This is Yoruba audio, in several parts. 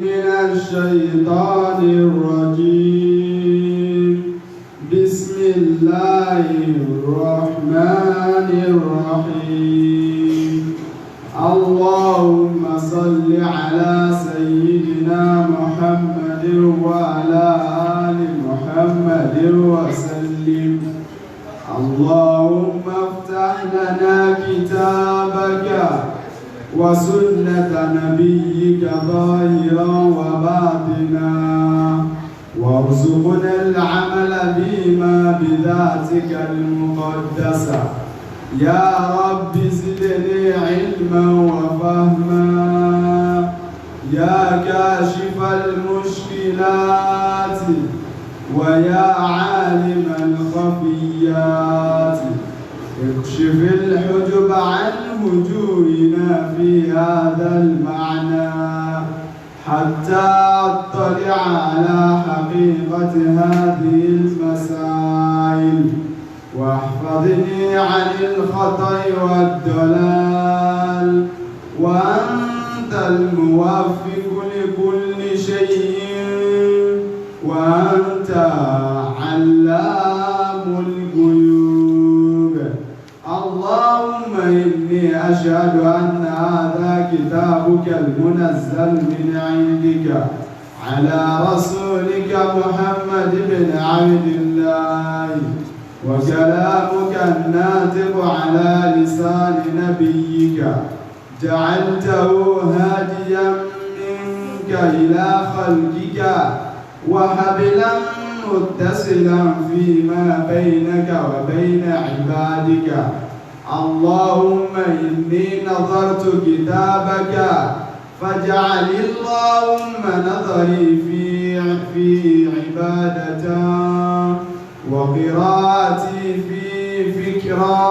من الشيطان الرجيم. بسم الله الرحمن الرحيم. اللهم صل على سيدنا محمد وعلى آل محمد وسلم. اللهم افتح لنا كتابك وسنة نبيك ظاهرا وباطنا، وارزقنا العمل بما بذاتك المقدسة. يا رب زدني علما وفهما، يا كاشف المشكلات ويا عالم الخفيات، اكشف الحجب عن وجوهنا في هذا المعنى حتى اطلع على حقيقة هذه المسائل، واحفظني عن الخطأ والضلال، وأنت الموفق لكل شيء، وأنت علام الغيوب. اللهم إني أشهد أن هذا كتابك المنزل من عندك على رسولك محمد بن عبد الله، وكلامك الناطق على لسان نبيك، جعلته هاديا منك إلى خلقك وحبلا متصلا فيما بينك وبين عبادك. اللهم إني نظرت كتابك فاجعل اللهم نظري في عبادة، وقراءتي في فكرا،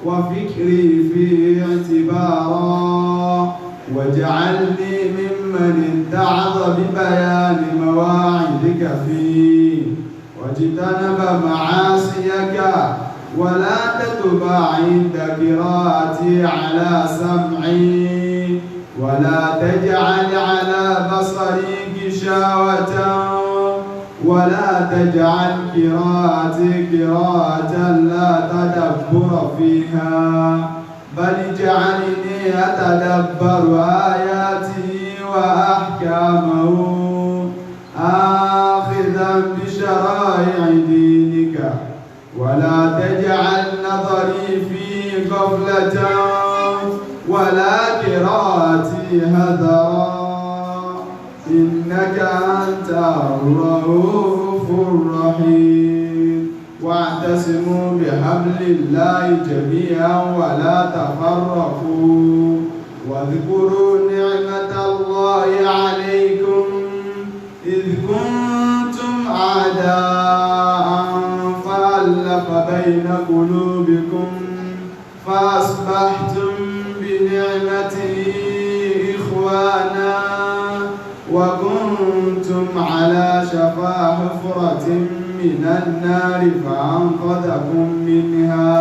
وفكري في اعتبارا، واجعلني ممن اتعظ ببيان مواعظك فيه، واجتنب معاصيك، ولا تتبع عند قراءتي على سمعي، ولا تجعل على بصري غشاوة، ولا تجعل قراءتي قراءة لا تدبر فيها، بل اجعلني أتدبر آياته وأحكامه، آخذا بشرائع دينك، ولا تجعل نظري في غفلة، ولا قراءتي هذرا، إنك أنت الرؤوف الرحيم. واعتصموا بحبل الله جميعا ولا تفرقوا، واذكروا نعمة الله عليكم إذ كنتم أعداء فألف بين قلوبكم فأصبحتم بنعمته إخوانا، وكنتم على شفا حفرة من النار فأنقذكم منها.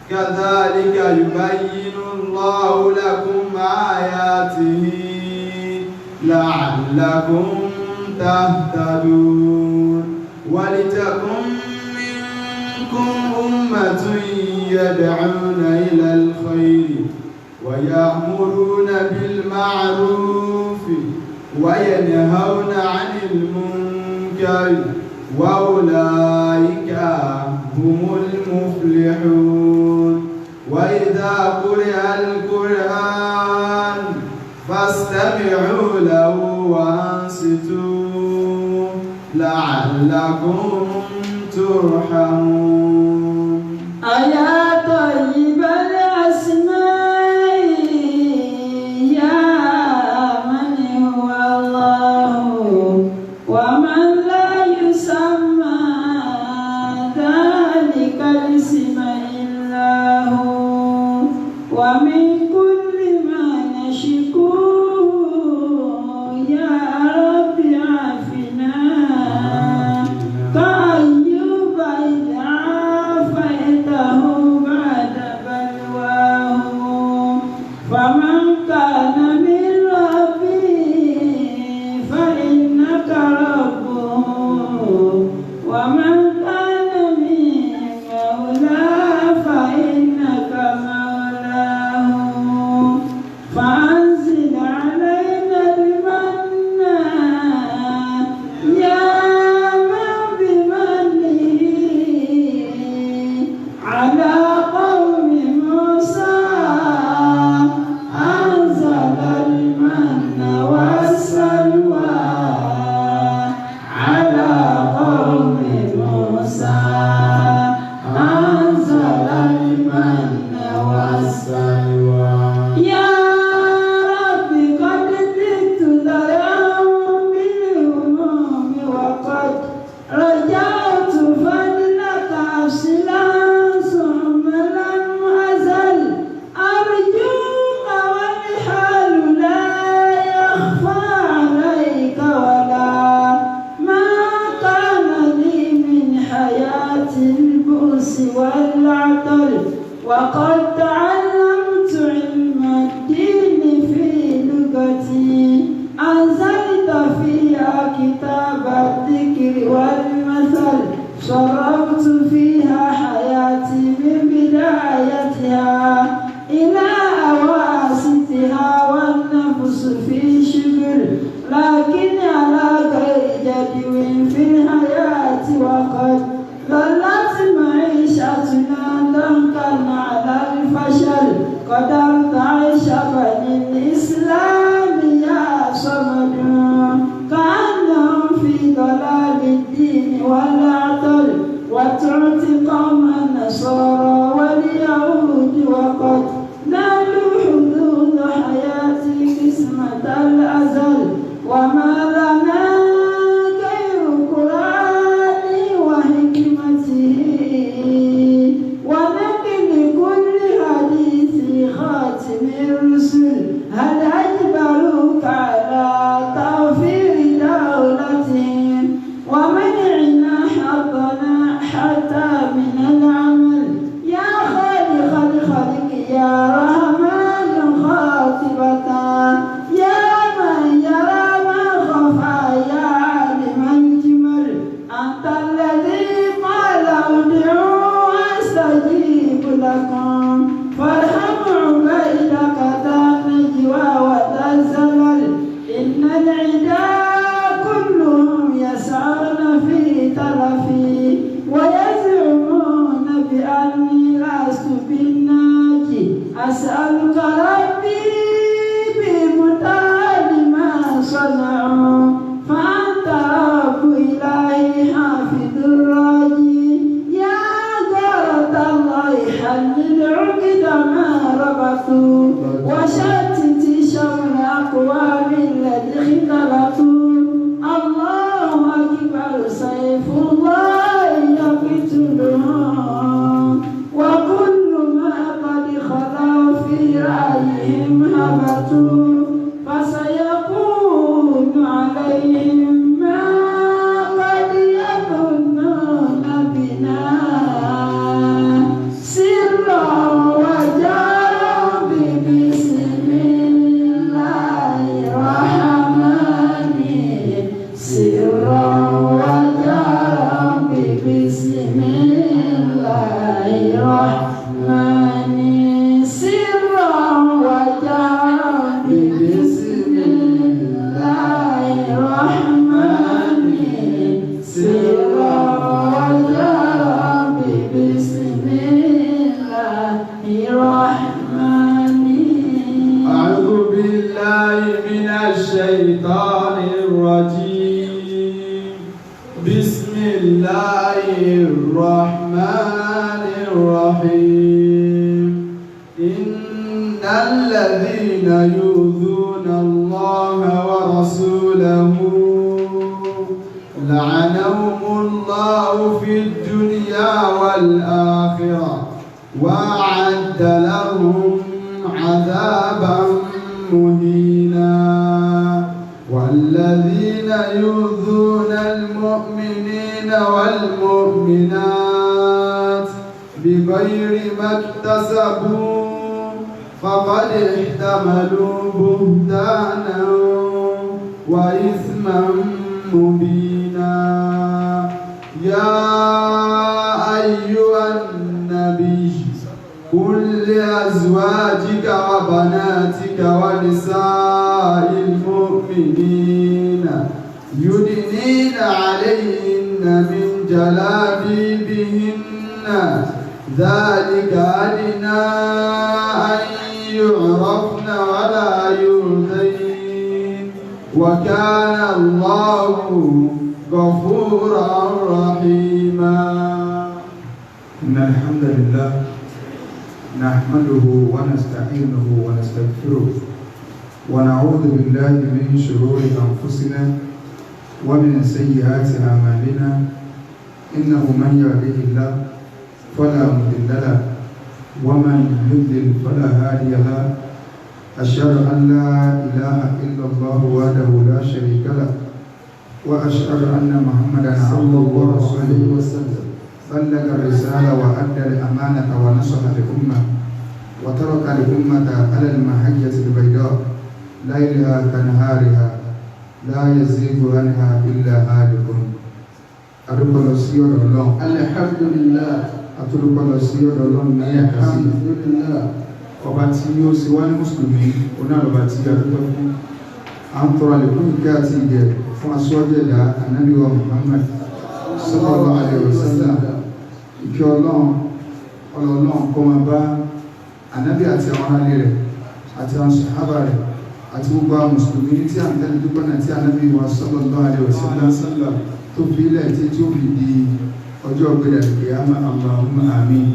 كذلك يبين الله لكم آياته لعلكم تهتدون. ولتكن منكم أمة يدعون إلى الخير ويأمرون بالمعروف وينهون عن المنكر، وأولئك هم المفلحون. وإذا قرئ القرآن فاستمعوا له وأنصتوا لعلكم ترحمون. أيا طيب الأسماء يا من هو الله ومن لا يسمى ذلك الاسم إلا هو، ومن كل ما نشكوه يا رب عافنا، كأيوب إذ عافيته بعد بلواه، فمن كان من ربه كتاب الذكر والمثل صرفت فيها حياتي من بدايتها إلى أواسطها والنفس في شبر لكن على غير جدو في الحياة وقد ظلت معيشتنا ضنكا على الفشل قدرت عيش بني الإسلام يا صمد كأنهم في ضلال الدين والعطل وتعطي قوم النصارى واليهود وقد نالوا حدود حياتي قسمة الأزل وما لنا غير قرآني وحكمته ونقل كل حديث خاتم الرسل هل أجبروك على توفير دولتهم ومنعنا حظنا حتى من العمل يا خالق الخلق يا رحمن خاطبة يا من يرى ما خفى يا عالم الجمل أنت الذي قال ادعوا أستجيب لكم فارحم عبيدك ذا النجوى وذا الزلل إن العدا كلهم يسعون في تلفي ويزعمون بأني لست بالناجي أسألك ربي بمتعب ما صنعوا فأنت رب إلهي حافظ الراجي يا غارة الله حلل عقد ما ربطوا وشتت شمل أقوام الذي اختلطوا الله أكبر سيف الله يقتلهم وكل ما قد خلا في رأيهم هبطوا فسيكون عليهم ما قد يظنون بنا سرا وجارا بسم الله الرحمن سرا وجارا بسم الله الرحمن سرا وجارا بسم الله الرحمن سرا وجارا بسم الله الرحمن أعوذ بالله من الشيطان الرجيم بسم الله الرحمن الرحيم إن الذين يؤذون الله ورسوله لعنهم الله في الدنيا والآخرة وأعد لهم عذابا مهينا والذين يؤذون المؤمنين والمؤمنات بغير ما اكتسبوا فقد احتملوا بهتانا وإثما مبينا يا أيها النبي قل لأزواجك وبناتك ونساء المؤمنين يدنين عليهن من جلابيبهن ذلك أدنى أن يعرفن ولا يؤذين وكان الله غفورا رحيما إن الحمد لله نحمده ونستعينه ونستغفره ونعوذ بالله من شرور أنفسنا ومن سيئات أعمالنا إنه من يهده الله فلا مضل له ومن يضلل فلا هادي له أشهد أن لا إله إلا الله وحده لا شريك له وأشهد أن محمدا عبده ورسوله بلغ الرسالة وأدى الأمانة ونصح الأمة وترك الأمة على المحجة البيضاء ليلها كنهارها لا يزيغ عنها إلا هالك. adúpẹ́ lọ sí ọ̀dọ̀ Ọlọ́run. Alhamdulillah. Atúndúpẹ́ lọ sí ọ̀dọ̀ Ọlọ́run ní ẹ̀ka sí. Alhamdulillah. Ọba tí ó ṣe wá ní mùsùlùmí onáàlọ́ba tí a dúpẹ́ fún. À ń tọrọ àlékún ìkẹ́ àti ìgẹ̀ fún aṣọ́jú ẹ̀dá Ànábì wa Muhammad sallallahu alaihi wasallam. Ìkẹ́ Ọlọ́run kó máa bá Ànábì àti àwọn aráàlú rẹ̀ àti àwọn sàhábà rẹ̀ àti gbogbo àwọn mùsùlùmí tí a ń tẹ́lẹ̀ dúpẹ́ náà tí Ànábì wa sallallahu alaihi wasallam tó fi ilẹ̀ tí ó fi di ọjọ́ ọ̀gbẹ̀dẹ̀ al-qiyamah. Allahumma amin.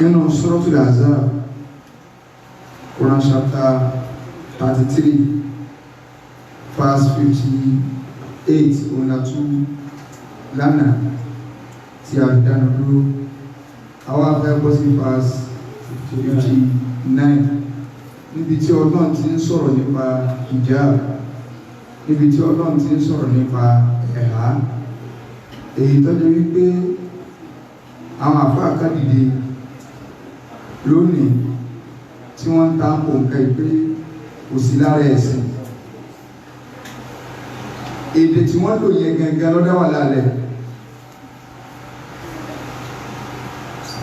Inú Suratul Ahzab, Quran chapter 33 verse 58 onatu lánàá tí a dáná dúró. Àwọn afẹ́ bọ́ sí verse 59 níbi tí Ọlọ́run ti ń sọ̀rọ̀ nípa hijab, níbi tí Ọlọ́run ti ń sọ̀rọ̀ nípa ẹ̀há, èyí tọ́jú wípé àwọn àfáà kan dìde lónìí tí wọ́n ń ta òǹkà ìpé kò sí lára ẹ̀sìn. Èdè tí wọ́n lò yẹn gangan lọ́dá wà lálẹ́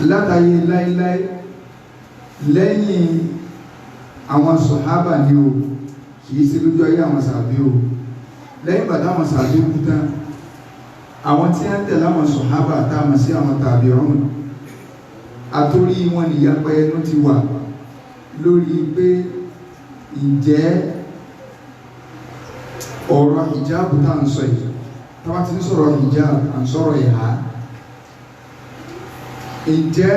látàyè láíláí lẹ́yìn àwọn sọ̀hábà ni o, kìí sí lójú ayé àwọn sàbí o. Lẹ́yìn bàtà àwọn sàbí kú tán, àwọn tí a ń tẹ̀lé àwọn sọ̀hábà táàmà sí àwọn tàbíùn, àtórí wọn nìyapa ẹnu ti wà lórí pé ìjẹ́ ọ̀rọ̀ hijab tá ń sọ yìí, tàbá ti ń sọ̀rọ̀ hijab à ń sọ̀rọ̀ ìhà, ìjẹ́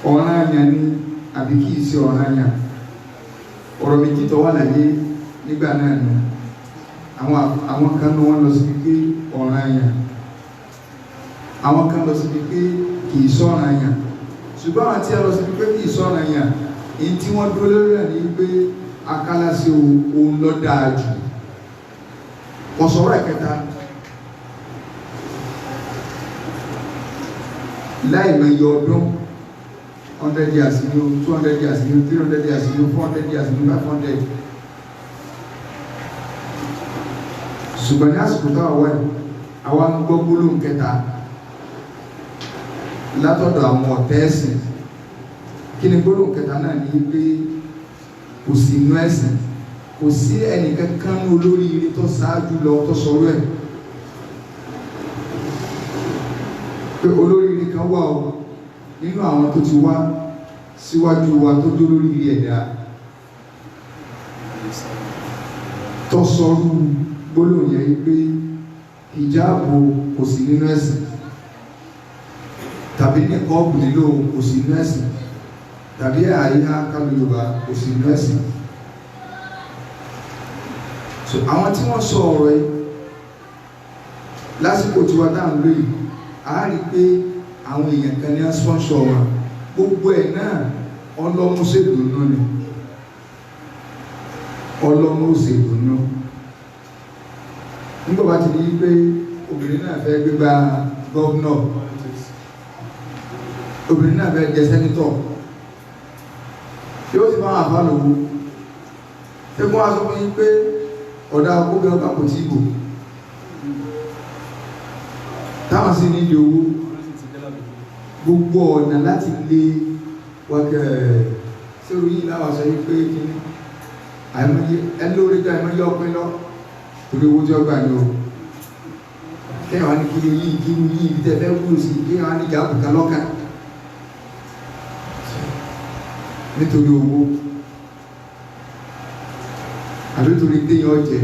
ọ̀ranyàn ni àbí kìí sí ọ̀ranyàn. Ọ̀rọ̀ méjì tó wà láyé nígbà náà nù. Àwọn kan ní wọ́n lọ sí pé ọ̀ranyàn, àwọn kan lọ sí pé kìí sọ̀ranyàn. Ṣùgbọ́n àwọn tí a lọ sí pé kìí sọ̀ranyàn, èyí tí wọ́n dúró lórí rẹ̀ ní pé akálàsí ohun lọ dáa jù. Wọ́n sọ̀rọ̀ ẹ̀kẹta láì mẹ́yẹ ọdún, 100 years ni o, 200 years ni o, 300 years ni o, 400 years ni o, 500. Ṣùgbọ́n ní àsìkò táwọn wẹ̀, àwọn ń gbọ́ gbólóhùn kẹta látọ̀dọ̀ àwọn ọ̀tẹ́ ẹ̀sìn. Kí ni gbólóhùn kẹta náà? Ní pé kò sí inú ẹ̀sìn, kò sí ẹnìkankan ní olórí ilé tó ṣáájú lọ tó sọ̀rọ̀ ẹ̀ pé olórí ilé kan wà ó nínú àwọn tó ti wá síwájú wa tó dó lórí ilé ẹ̀dá tó sọ̀rọ̀ gbólóhùn yẹn pé hijabu kò sí nínú ẹ̀sìn, tàbí ní kọ́ọ̀bù nílò kò sí nínú ẹ̀sìn, tàbí àyíká kálù Yorùbá kò sí nínú ẹ̀sìn. So àwọn tí wọ́n sọ ọ̀rọ̀ yìí lásìkò tí wọ́n dáhùn lóyìí, a rí pé àwọn èèyàn kan ní sponsor wọn, gbogbo ẹ̀ náà ọlọ́múṣèlú ni, ọlọ́múṣèlú náà. Nígbà bá ti di pé obìnrin náà fẹ́ gbégbá gọ́ọ̀nà, obìnrin náà fẹ́ jẹ sẹ́nitọ̀, yóò sì máa àbá lòwó ẹgbọ́n aṣọ fún yín pé ọ̀dá ọgbọ́gbẹ́ ọgbà kò tí ìbò táwọn sí nílé owó gbogbo ọ̀nà láti lé wákẹ́ sí orí yìí láwọn aṣọ yìí pé kí ní ẹlórí jọ àìmọye ọpin lọ torí owó tí ó gbà ní o kẹ́yàn wá ní kí ló yìí kí ní yìí bí tẹ́fẹ́ wúlò sí kẹ́yàn wá ní ìjà àbùkà lọ́kàn nítorí owó àbí torí téèyàn jẹ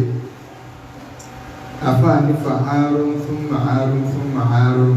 àfáà ní fàárún fún màárún fún màárún.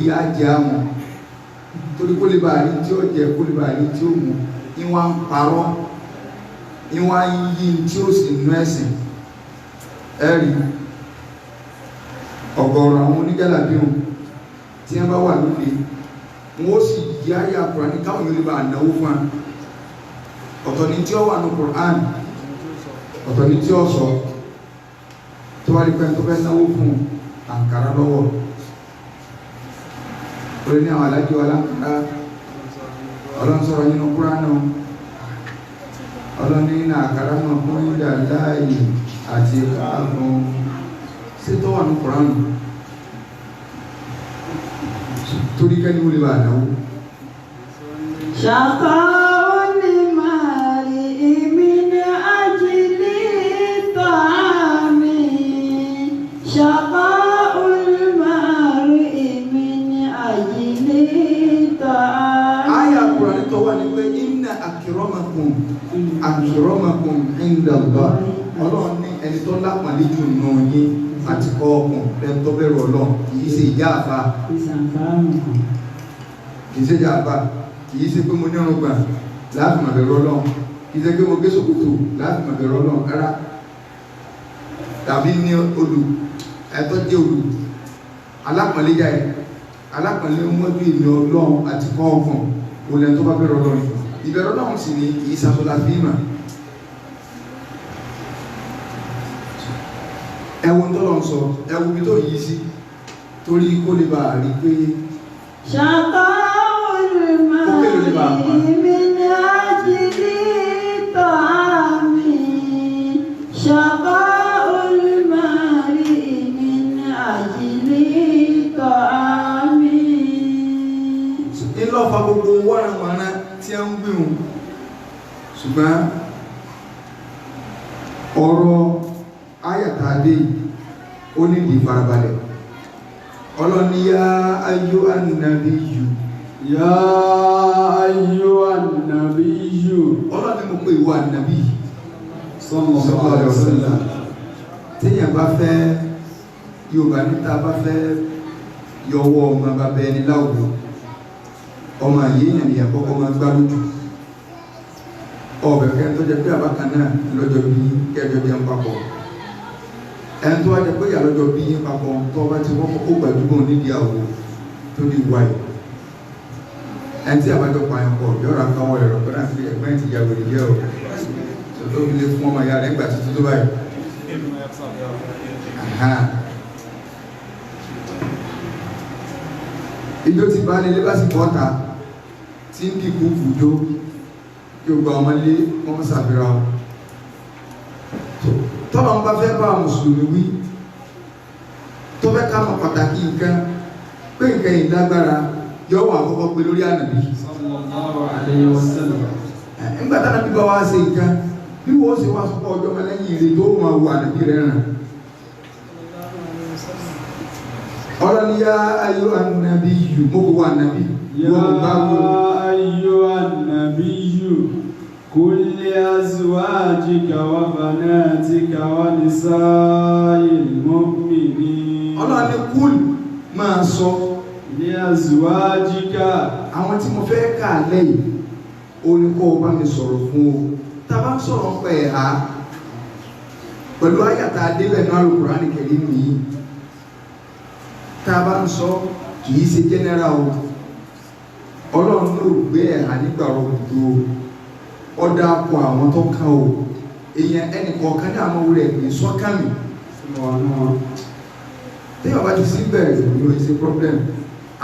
torí ajé àwọn torí kó lè bá rí tí ó jẹ kó lè bá rí tí ó mú ìwọ̀n ń parọ́ ìwọ̀n yí tí ó sì nú ẹ̀sìn ẹ̀rí ọ̀gọ̀ọ̀rọ̀ àwọn onígàlàbíhùn tí wọ́n bá wà lóde wọ́n sì yí ayé Kùránì káwọn yóò lè bá náwó fún wa ọ̀tọ̀ ni tí ó wà ní Kùránì ọ̀tọ̀ ni tí ó sọ tó wá rí pẹ́ tó fẹ́ náwó fún àǹkárá lọ́wọ́ orí ní àwọn alájọ́ aláǹkárá ọlọ́nsọ̀rọ̀ nínú Kùránì ọlọ́ni ní àkàrà náà fún ìdá láàyè àti káàkùn sí tó wà ní Kùránì torí kẹ́ni wọlé bá náwó ṣàkọ́ ní màrí ìmí ní ajílì tààmì ṣàkọ́ olùmọ̀rí ìmí ní ajílì tààmì. àyà Kùránì tó wà ní pé inna akramakum inda Allah Ọlọ́run ní ẹni tó lápàlẹ́ jù nù yín àti kọ́ ọkùn lẹ́tọ́ bẹ̀rù Ọlọ́run kìí ṣe ìjà àfà kìí ṣe ìjà àfà kìí ṣe pé mo ní ọrùn gbà láti mà bẹ̀rù Ọlọ́run kìí ṣe pé mo gé ṣòkòtò láti mà bẹ̀rù Ọlọ́run rárá tàbí ní olù ẹ̀tọ́ jẹ́ olù alápàlẹ́ jà ẹ̀ alápàlẹ́ mọ́jú ìní Ọlọ́run àti kọ́ ọkùn olè tó bá bẹ̀rù Ọlọ́run ìbẹ̀rù Ọlọ́run sì ni kìí ṣàtọ́lá fíìmà ẹwọ́n tó lọ sọ ẹwọ́n bí tó yìí sí torí kó lè bá rí pé ṣàkọ́ olùmọ̀rí ìmí ní ajílì tààmì ṣàkọ́ olùmọ̀rí ìmí ní ajílì tààmì. ìlọ́fà gbogbo wọ́nàwọ́nà tí a ń gbìhùn ṣùgbọ́n ọ̀rọ̀ ayàtàdé ó ní ìdí farabalẹ̀ ọlọ́ni yá ayó ànàbí yù Ya ayyuhan nabiyyu ọlọ́ni mo pè ìwà ànàbí sallallahu alaihi wasallam. téèyàn bá fẹ́ Yorùbá níta bá fẹ́ yọwọ́ ọmọ bàbá ẹni láwùjọ ọmọ àyèyàn ni àkọ́kọ́ máa gbá lójú ọbẹ̀ kẹ́ tó jẹ́ pé àbákan náà lọ́jọ́ bí kẹjọ jẹ́ ń papọ̀ ẹni tó wá jẹ́ pé ìyàlọ́jọ́ bí yín papọ̀ tó bá ti wọ́pọ̀ ó gbàdúgbò nídìí àwò tó ní wáyé ẹni tí àbájọ pààyàn pọ̀ yọ̀rọ̀ àkáwọ̀ ẹ̀rọ pé láti fi ẹ̀gbẹ́ ti yàgò lè jẹ́ ọ̀ tó fi lè fún ọmọ ìyá rẹ̀ gbà títí tó báyìí. Ijó ti bá nílé bá sì bọ́ta tí ń dìkú fùjó kí o gba ọmọ lé ọmọ sàfihàn tọ́lọ̀ ń bá fẹ́ bá mùsùlùmí wí tó fẹ́ ká mọ̀ pàtàkì nǹkan pé nǹkan yìí lágbára yóò wà àkọ́kọ́ pé lórí ànàbí Sallallahu alaihi wasallam. nígbà tí ànàbí bá wá ṣe nǹkan bí wọ́n ṣe wá sọ́kọ́ ọjọ́ mẹ́lẹ́yìn èrè tó máa wọ ànàbí rẹ̀ ràn ọlọ́ni yá ayọ́ ànàbí yù mọ́ kó wà ànàbí wọ́n bá wọ́n Ya ayyuhan nabiyyu qul li azwajika wa banatika wa nisa'il mu'minin. ọlọ́ni kúl máa sọ Li azwajika àwọn tí mo fẹ́ kà lẹ́yìn oníkọ́ bá mi sọ̀rọ̀ fún o tàbá ń sọ̀rọ̀ pẹ̀ ẹ̀há pẹ̀lú àyàtà adébẹ̀ náà Al-Qur'ani Karim yìí tàbá ń sọ kìí ṣe general o ọlọ́run ló gbé ẹ̀há nígbà ọ̀gbọ̀dọ̀ ọ̀dà àpò àwọn tó ká o èèyàn ẹnì kọ̀ọ̀kan ní àwọn orí ẹ̀gbìn sọ́kàmì tí wọ́n bá ti sí bẹ̀rẹ̀ ìlú ìṣe problem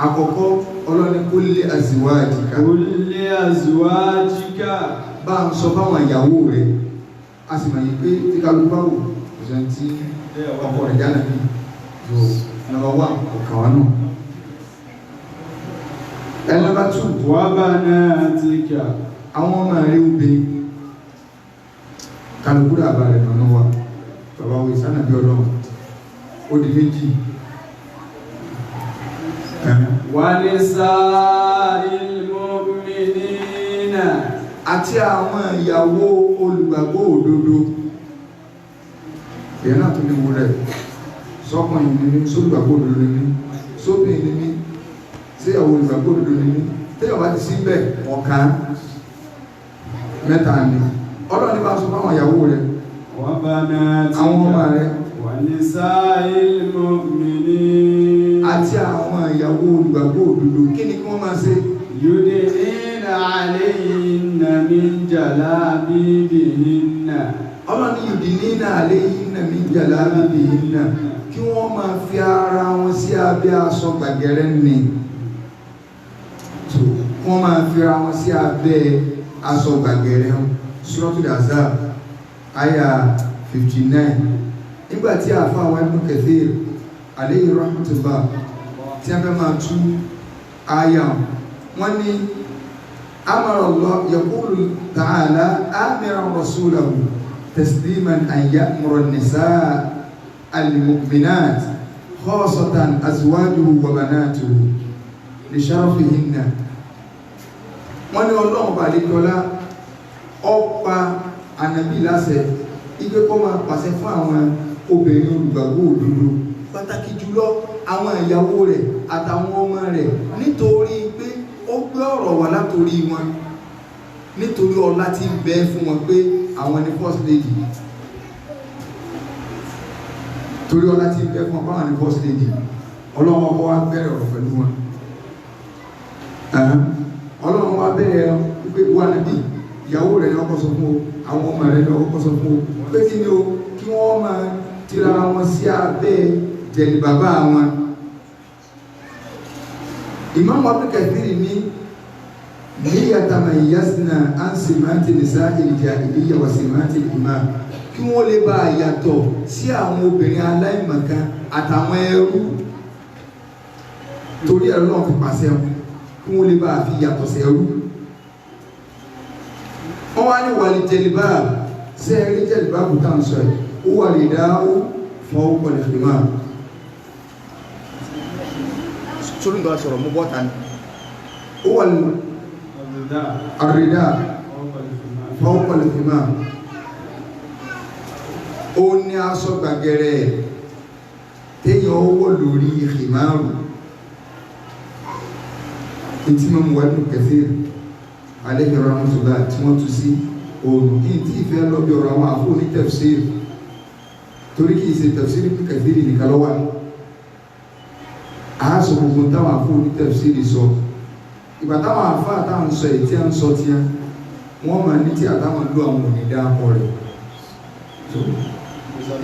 àkọ́kọ́ ọlọ́ni kó lé azwajika qul li azwajika bá ń sọ fáwọn ìyàwó rẹ̀ a sì mọ̀ yìí pé tí kálukú bá wò ọ̀sẹ̀ tí ọkọ rẹ̀ jánà bí yóò number one ọ̀kan wa náà ẹ̀ number two wa banatika àwọn ọmọ rẹ̀ obìnrin kálukú rẹ̀ àbá rẹ̀ nánú wa bàbá wo ìsánà bí ọlọ́run ó di méjì wa nisa'il mu'minina àti àwọn ìyàwó olùgbàgbọ́ òdodo ìyẹn náà tó ní wo rẹ̀ sọ́kùnrin ní ní sólùgbàgbọ́ òdodo ní sóbìnrin ní ṣé ìyàwó olùgbàgbọ́ òdodo ni mí téèyàn bá ti sí bẹ́ẹ̀ ọ̀kan mẹ́ta ni ọlọ́run ní bá sọ fún àwọn ìyàwó rẹ̀ àwọn ọmọ rẹ̀ àti àwọn ìyàwó olùgbàgbọ́ òdodo kí ni kí wọ́n máa ṣe. yudnina alayhinna min jalabibihinna. ọlọ́run ní yudnina alayhinna min jalabibihinna kí wọ́n máa fi ara wọn sí abẹ́ aṣọ gbàgẹ̀rẹ̀ ni wọ́n máa fi ara wọn sí abẹ́ aṣọ gbàgẹ̀rẹ̀ Suratul Ahzab àyà 59 nígbàtí àfa àwọn Ibn Kathir alayhi rahmatullah tí a fẹ́ máa tú àyà wọ́n ní amara Allah yaqulu ta'ala amiran rasulahu tasliman an ya'mura an-nisaa al-mu'minat khasatan azwajuhu wa banatuhu li sharafihinna. wọ́n ní ọlọ́run balẹ̀kọ́lá ọ̀pá ànàbí láṣẹ igbe kọ́ máa pàṣẹ fún àwọn obìnrin olùgbàgbọ́ òdodo pàtàkì jùlọ àwọn ìyàwó rẹ̀ àtàwọn ọmọ rẹ̀ nítorí pé ó gbé ọ̀rọ̀ wá látorí wọn nítorí ọlá tí ń bẹ fún wọn pé àwọn ni first lady torí ọlá tí ń bẹ fún wọn pé àwọn ni first lady ọlọ́run ọkọ̀ wá bẹ̀rẹ̀ ọ̀rọ̀ pẹ̀lú wọn ọlọ́run wá bẹ̀rẹ̀ pé wọ́n nàbí ìyàwó rẹ̀ ní ọkọ̀ sọ fún o àwọn ọmọ rẹ̀ ní ọkọ̀ sọ fún o pé kí ni o kí wọ́n máa tira wọn sí abẹ́ jẹ̀lì bàbá wọn. Imam Ibn Kathir ní yatamayyazna an simati nisa'il jahiliyya wa simati al-imam kí wọ́n lè bá yàtọ̀ sí àwọn obìnrin aláìmọ̀kan àtàwọn ẹrú torí ẹ̀rọ náà fi pàṣẹ wọn kí wọ́n lè bá fi yàtọ̀ sí ẹrú. wọ́n wá ní wàlí jẹ̀lìbáàbù sí ẹ̀rí jẹ̀lìbáàbù tá à ń sọ yìí ó wà lè dáwó fọwọ́ pọ̀lẹ̀ fìmá. sórí nǹkan sọ̀rọ̀ mú bọ́ta ni ó wà lè àrídá fọwọ́ pọ̀lẹ̀ fìmá. ó ní aṣọ gbàgẹ̀rẹ̀ téèyàn ó wọ̀ lórí ìmáàrù tí mo mú Ibn Kathir alayhi rahmatullah tí wọ́n tú sí òòrùn kí n tí ìfẹ́ lọ́bí ọ̀rọ̀ àwọn àfọ́ ní tafsir torí kìí ṣe tafsir Ibn Kathir nìkan lọ́wọ́ àásọ gbogbo táwọn àfọ́ ní tafsir sọ ìgbà táwọn àfọ́ àtàwọn sọ èyí tí a ń sọ tí wọ́n máa ní tí àtàwọn lọ àwọn òní dáàpọ̀ rẹ̀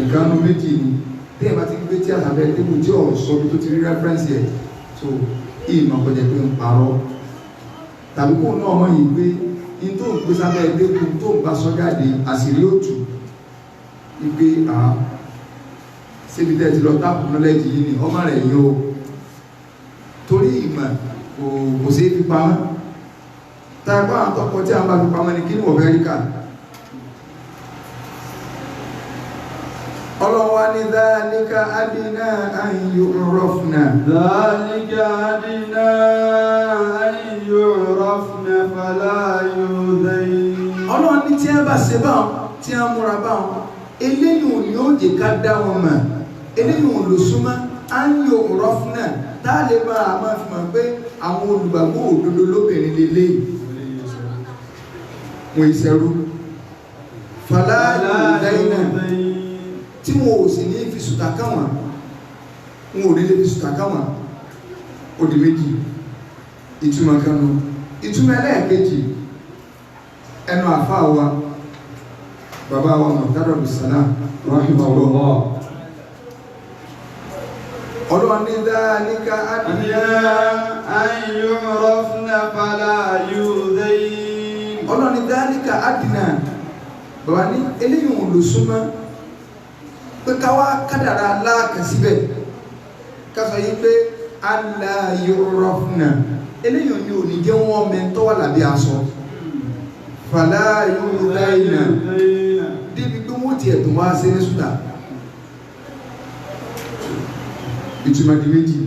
ìkànnù méjì ni tí ẹ̀ bá ti gbé tí àtàbẹ̀ tébù tí ọ̀rọ̀ sọ bí tó ti rí rẹ́fẹ́rẹ́nsì ẹ̀ so ìmọ̀ kọjá pé ń parọ́ tàbí kó náà mọ̀ yìí pé in tó ń gbé sábẹ́ ẹgbẹ́ tó ń bá sọ jáde àṣírí òtù wípé síbi tẹ́ ti lọ táàpù nọ́lẹ́jì yìí ni ọmọ rẹ̀ yóò torí ìmọ̀ kò sí fi pamọ́ tàbí àwọn tọ́kọ tí a ń bá fi pamọ́ ni kí ni wọ́n fẹ́ rí kà ọlọ́wọ́ ní dhalika adina an yu'rafna dhalika adina an yu'rafna fala yudayn. ọlọ́wọ́ ní tí a bá ṣe báwọn tí a múra báwọn eléyìí ò ní ó jẹ́ ká dá wọn mọ̀ eléyìí ò lò súnmọ́ an yu'rafna tá a lè bá a máa fi mọ̀ pé àwọn olùgbàgbọ́ òdodo lóbìnrin lélẹ́yìí wọ́n ìṣẹ́rú fala yudayn tí wọn ò sì ní fi sùtà káwọn wọn ò ní lè fi sùtà káwọn ó di méjì ìtumọ̀ kanu ìtumọ̀ ẹlẹ́ẹ̀kejì ẹnu àfa wa bàbá wa Muqtada Abdussalam rahimahullah ọlọ́ni dhalika adna an yu'rafna fala yudayn ọlọ́ni dhalika adna bàbá ní eléyìí wọn lò súnmọ́ pé káwá kádàrá aláàkà síbẹ̀ kásọ̀ yí pé alla yu'rafna eléyìn ni ò ní jẹ́ wọ́n mẹ́ntọ́ wà lábí aṣọ fala yu'dayna débi pé wọ́n ti ẹ̀tùn wá sí ní ṣúdà ìtumọ̀ di méjì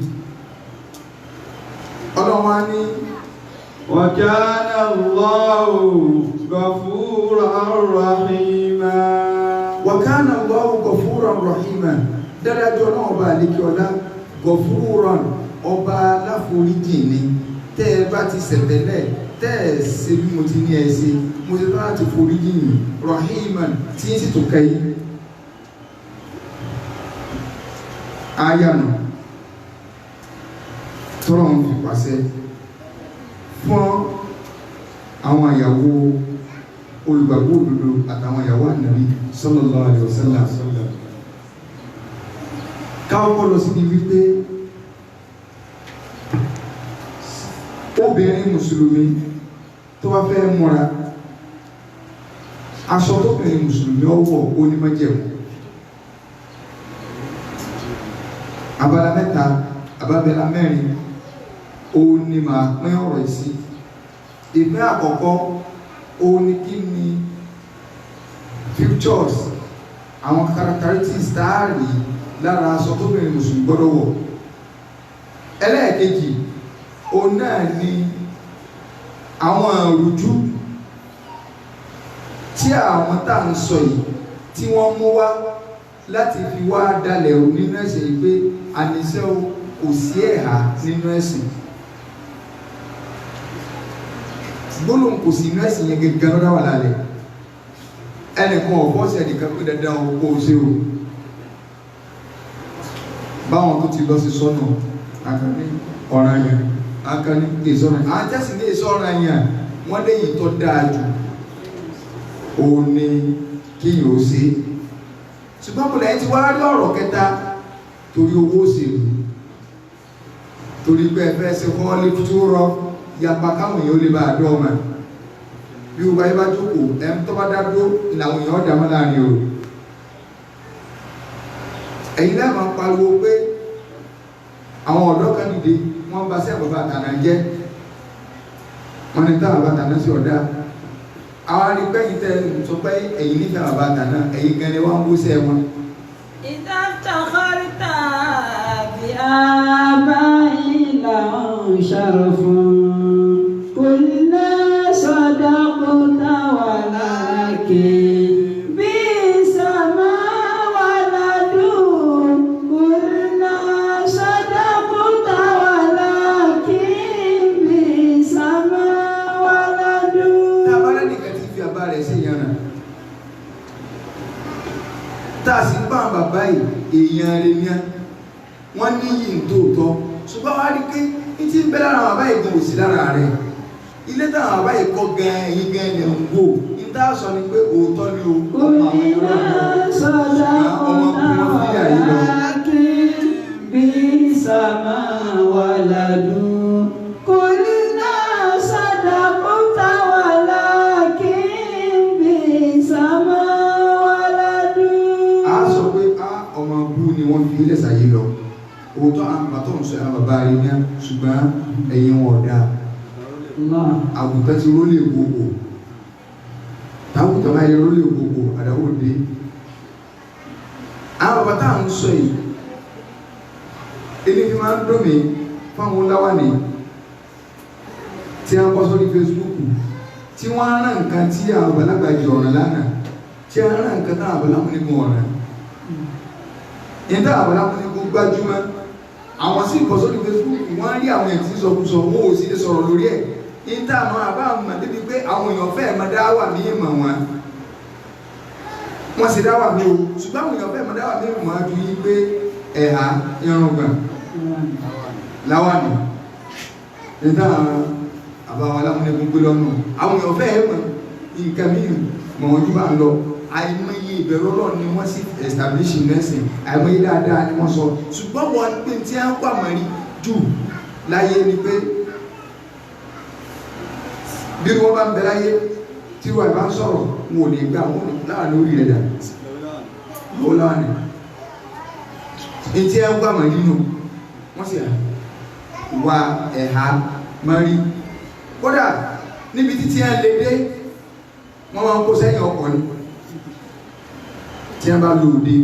ọlọ́wọ́ ní wa kana Allahu ghafuran rahima wa kana Allahu ghafuran rahima dáadájọ́ náà bá àlékí ọlá ghafuran ọba aláforíjì ni tẹ́ ẹ bá ti ṣẹ̀tẹ́lẹ̀ tẹ́ ẹ ṣe bí mo ti ní ẹ ṣe mo ti bá ti foríjì yìí rahiman tí ń sì tó kẹ́yìn ayanu tọ́rọ̀ ń fi pàṣẹ fún àwọn ìyàwó olùgbàgbọ́ òdodo àtàwọn ìyàwó ànàbí sallallahu alaihi wasallam káwọ́ lọ sí wípé obìnrin mùsùlùmí tó bá fẹ́ múra aṣọ tóbìnrin mùsùlùmí ọwọ́ onímọ̀jẹ̀mú abala mẹ́ta ababẹ́lá mẹ́rin ó ní máa pín ọ̀rọ̀ ìsí ìpín àkọ́kọ́ ó ní kí ni features àwọn characteristics táàrí lára aṣọ tóbìnrin mùsùlùmí gbọ́dọ̀ wọ̀ ẹlẹ́ẹ̀kejì ó náà ní àwọn àrùjú tí àwọn tá à ń sọ yìí tí wọ́n mú wá láti fi wá dalẹ̀ ò nínú ẹ̀sìn yìí pé àníṣe kò sí ẹ̀há nínú ẹ̀sìn gbólóhùn kò sí inú ẹ̀sìn yẹn gẹ́gẹ́ lọ́dá wà lálẹ́ ẹnìkan ọ̀bọ́sẹ̀ nìkan pé dandan kò ṣe o báwọn tó ti lọ sí sọ́nà akàní ọ̀ràn yẹn akàní ìsọ̀ràn yẹn àjẹsí ní ìsọ̀ràn yẹn wọ́n léyìn tó dáa jù òun ni kí yóò ṣe ṣùgbọ́n kò lẹ́yìn tí wọ́n á rí ọ̀rọ̀ kẹta torí owó òṣèlú torí pé ẹ̀fẹ́ ṣe kọ́ lé tó rọ yapa káwọn èèyàn lè bá a dọ́ ọmọ bí o bá yẹ bá jókòó ẹ̀m tó bá dá dúró làwọn èèyàn dá mọ́ láàrin o ẹ̀yin náà máa pariwo pé àwọn ọ̀dọ́ kan dìde wọ́n bá sí àbàbà àtànà jẹ́ wọ́n ní táwọn àbàtà náà sí ọ̀dá àwọn arígbẹ́yìn tẹ́ sọ pé ẹ̀yin nífẹ̀ẹ́ àbàbà àtànà ẹ̀yin gan ni wọ́n ń gbóṣẹ́ wọn. ìdájọ́kọ́rítà bí àbá ìlà ṣàròfún kò ní sọ́dọ̀kọ́tà wà láàkè. Tààsí bá bàbá èèyàn rẹ̀ ní wọ́n ní yìí tó tọ́ ṣùgbọ́n wá rí pé ní tí ń bẹ́ lára bàbá ìgbọ̀n òsì lára rẹ̀ ilé táwọn bàbá ìkọ́ gan ẹ̀yìn gan ẹ̀ ń wò ní tá a sọ ni pé òótọ́ ni o wọ́n fi ilẹ̀ sàyé lọ òótọ́ àwọn bàtọ́ ń sọ àwọn bàbá rẹ̀ ní ṣùgbọ́n ẹ̀yìn wọn ọ̀dá àgùntàn ti rólé gbogbo tágùntàn máa yẹ rólé gbogbo àdáwò dé àwọn bàtà ń sọ yìí ilé fi máa ń dùn mí fáwọn láwàní tí wọ́n bọ́ sórí Facebook tí wọ́n rán nǹkan tí àwọn àgbàlagbà jẹ ọ̀ràn lánàá tí wọ́n rán nǹkan táwọn àgbàlagbà ní mọ̀ ọ̀ràn ìdá àwọn akọ́nìkò gbájúmọ́ àwọn sí ìkọsọ́lù Facebook wọ́n rí àwọn ẹ̀tí sọkúsọ wọ́n ò sí lè sọ̀rọ̀ lórí ẹ̀ ìdá àwọn àbá àmà débi pé àwọn èèyàn fẹ́ mọ́ dáwà ní ìmọ̀ wọ́n sì dáwà ní o ṣùgbọ́n àwọn èèyàn fẹ́ mọ́ dáwà ní ìmọ̀ ju yí pé ẹ̀há irùngbọ̀n láwàní ìdá àbáwọn alámúnẹ́kù gbé lọ́nà àwọn èèyàn fẹ́ mọ́ nǹkan mìíràn mọ̀ wọ́n jú bá ń lọ àìmọye ìbẹ̀rù Ọlọ́run ni wọ́n sì establish nursing àìmọye dáadáa ni wọ́n sọ ṣùgbọ́n wọ́n pé tí a ń kó àmọ́rí jù láyé ni pé bí wọ́n bá ń bẹ láyé tí wọ́n bá ń sọ̀rọ̀ wọn ò lè gbà wọ́n láàrin orí rẹ̀ dà ó láàrin tí a ń kó àmọ́rí nù wọ́n sì wá ẹ̀há mọ́rí kódà níbi títí a lè dé wọ́n máa ń kó sẹ́yìn ọkọ̀ ni tí a bá lòdì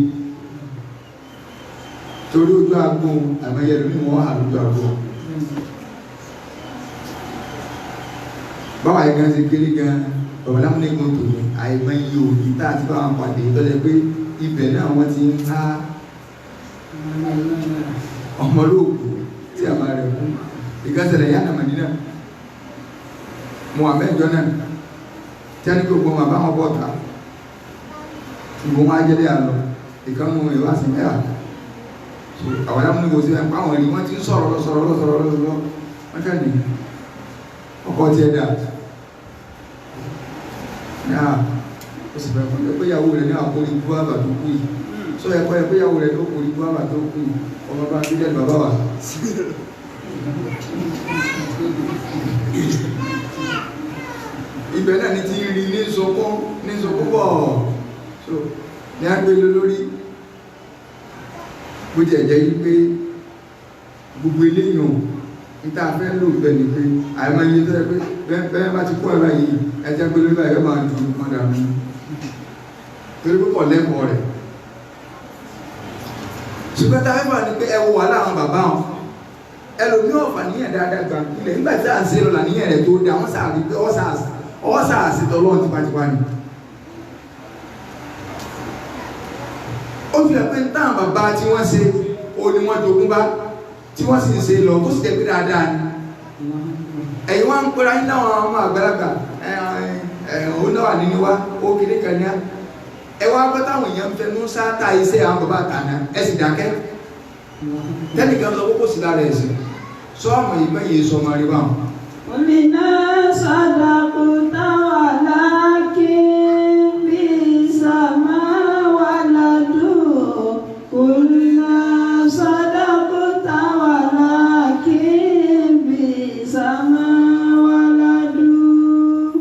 torí ojú agbóhun àmẹ́yẹ̀lú ní wọ́n hà lójú agbóhun báwa ẹ̀gán ti kéré gan ọ̀bọ̀lámúlẹ́gbọ̀n tó ní àìmọye òbí tá àti bá wọn pàdé tọ́jẹ́ pé ibẹ̀ náà wọ́n ti ń ká ọmọlóòkú tí a máa rí ìkásẹ̀lẹ̀ yá nà Màdínà Muhammed jọ́nà tí a ní kí ogun àbá wọn bọ́ta ìwọ̀n wọn ajẹ́lẹ̀ àlọ́ ìkànnì ìwà sí mẹ́ra àwọn amúni wo sí ẹ̀pá àwọn ènìyàn wọ́n ti ń sọ̀rọ̀ wọ́n kàn ní ọkọ̀ tí ẹ dà náà ó sì fẹ́ fún ẹgbẹ́ ìyàwó rẹ̀ ní àkórí bú àbà tó kú yìí sọ ẹ̀kọ́ ẹgbẹ́ ìyàwó rẹ̀ ní àkórí bú àbà tó kú yìí ọmọ bá ń dẹ́ bàbá wa ibẹ̀ náà ni ti rí ní sọkún bọ̀ so ní agbélé lórí bó ti ẹ̀jẹ̀ yí pé gbogbo eléyàn níta fẹ́ lò bẹ́ẹ̀ ni pé àìmọ̀ iye tó yẹ pé bẹ́ẹ̀ bá ti kó ẹ̀rọ yìí ẹjẹ́ pé lórí báyìí máa ju ọ̀dà mi torí púpọ̀ lẹ́kọ̀ọ́ rẹ̀ ṣùgbọ́n tá a fẹ́ fà ní pé ẹ wo wàhálà àwọn bàbá wọn ẹlòmí ọ̀fà níyàn dáadáa gbà ilẹ̀ nígbà tí a ń ṣe lọ́la níyàn rẹ̀ tó dá wọ́n sàrí pé ọ́sàásì tọ́lọ́run tipátipá ni ó fi hàn pé táwọn bàbá tí wọ́n ṣe ó ní wọ́n jogún bá tí wọ́n sì ń ṣe lọ tó sì jẹ́ pé dáadáa ni ẹ̀yin wá ń pera ní táwọn ọmọ àgbàlagbà ó náà wà nínú wa ó kéde kan ní ẹ wá gbọ́ táwọn èèyàn ń fẹnu sáátà iṣẹ́ àwọn bàbá àtàná ẹ sì dákẹ́ tẹ́nìkan lọ kókó sí lára ẹ̀sìn sọ́ọ̀mù ìgbẹ́yìn sọmọ rí báwọn. Omina sadakuta walakin bisama waladu. Omina sadakuta walakin bisama waladu.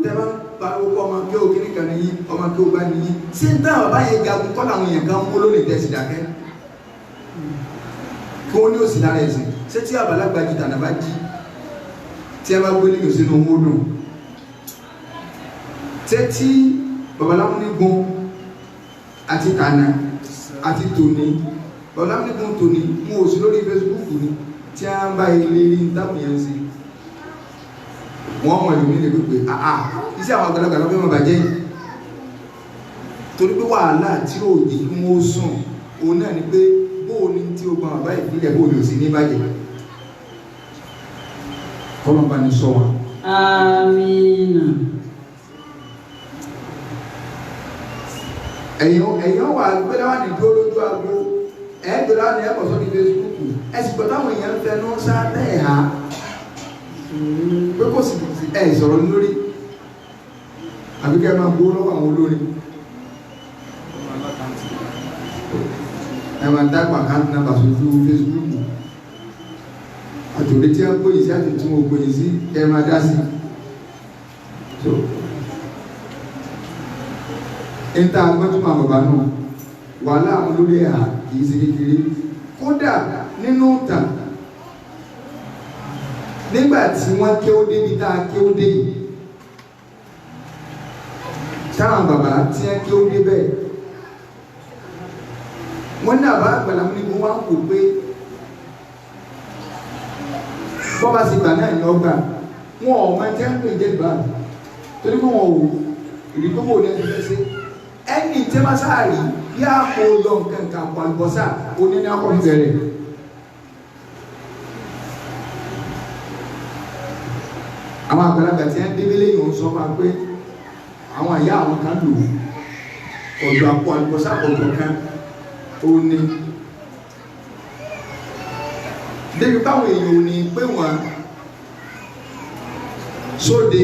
Tẹ́lá pariwo kọ́ ọmọ kí o kí ní kan ní ọmọ kí o bá ní yí. Ṣé ń dáhùn báyìí jagun kọ́ làwọn èèyàn kan mú lónìí tẹ̀sí dákẹ́? Kí wọ́n ní òsì lára ẹ̀sìn. Ṣé tí àbálàgbà jù tànà bá jí? Tí a bá gbé nílò sínú owó dùn tí babaláwọ́nígun àti kànáà àti tòní babaláwọ́nígun tòní mú òsì lórí Facebook ní tí a ń bá ilé rí tábìyàn sí wọ́n mọ̀ ìlú nílé pípé iṣẹ́ àwọn àgbàlagbà lọ́pẹ́ mọ̀ bàjẹ́ yìí torí pé wàhálà tí ó yí kí wọ́n sùn òun náà ni pé bóò ní tí ó gbọ́n àbá ìpínlẹ̀ bóò ní òsì ní bàjẹ́ kọ́lọ̀ bá ní sọ wa. Amina. Ẹ̀yàn wà gbẹ́láwà ní dúró lójú agbó ẹgbẹ́láwà ní ẹ̀kọ́ sọ́dí Facebook ẹ̀sì pẹ̀lú àwọn èèyàn fẹ́nu sáátẹ́ ẹ̀há pé kò sì ẹ̀ sọ̀rọ̀ lórí àbíkẹ́ máa gbó lọ́wọ́ àwọn olórin ẹ̀wọ̀n dágbà káàkiri náà bá sójú Facebook àtòrí tí a ń gbóyìí sí àti tí mo gbóyìí sí ẹ máa dá sí so ń ta agbọ́túnmọ̀ bàbá náà wà láàmú lórí ẹ̀hà kìí sí kékeré kódà nínú ìtà nígbà tí wọ́n ké ó débi tá a ké ó dé yìí táwọn bàbá tí wọ́n ké ó dé bẹ́ẹ̀ wọ́n ní àbá àgbàlá mú ní kó wọ́n kò pé bọ́bá sì gbà náà ní ọgbà wọn ò máa jẹ́ ń pè jẹ́ ìgbà torí pé wọn ò ìrìkọ́bò ní ẹni fẹ́ sí ẹni tí wọ́n sáàrí bí a kò lọ nǹkan kan pọ̀ àlùbọ́sà oní ní akọ́ bẹ̀rẹ̀ àwọn àgbàlagbà tí wọ́n débélé yìí ń sọ fún wa pé àwọn àyà àwọn kan lò ọ̀dọ̀ àpò àlùbọ́sà ọ̀dọ̀ kan ó ní débi báwọn èèyàn ò ní pé wọn sóde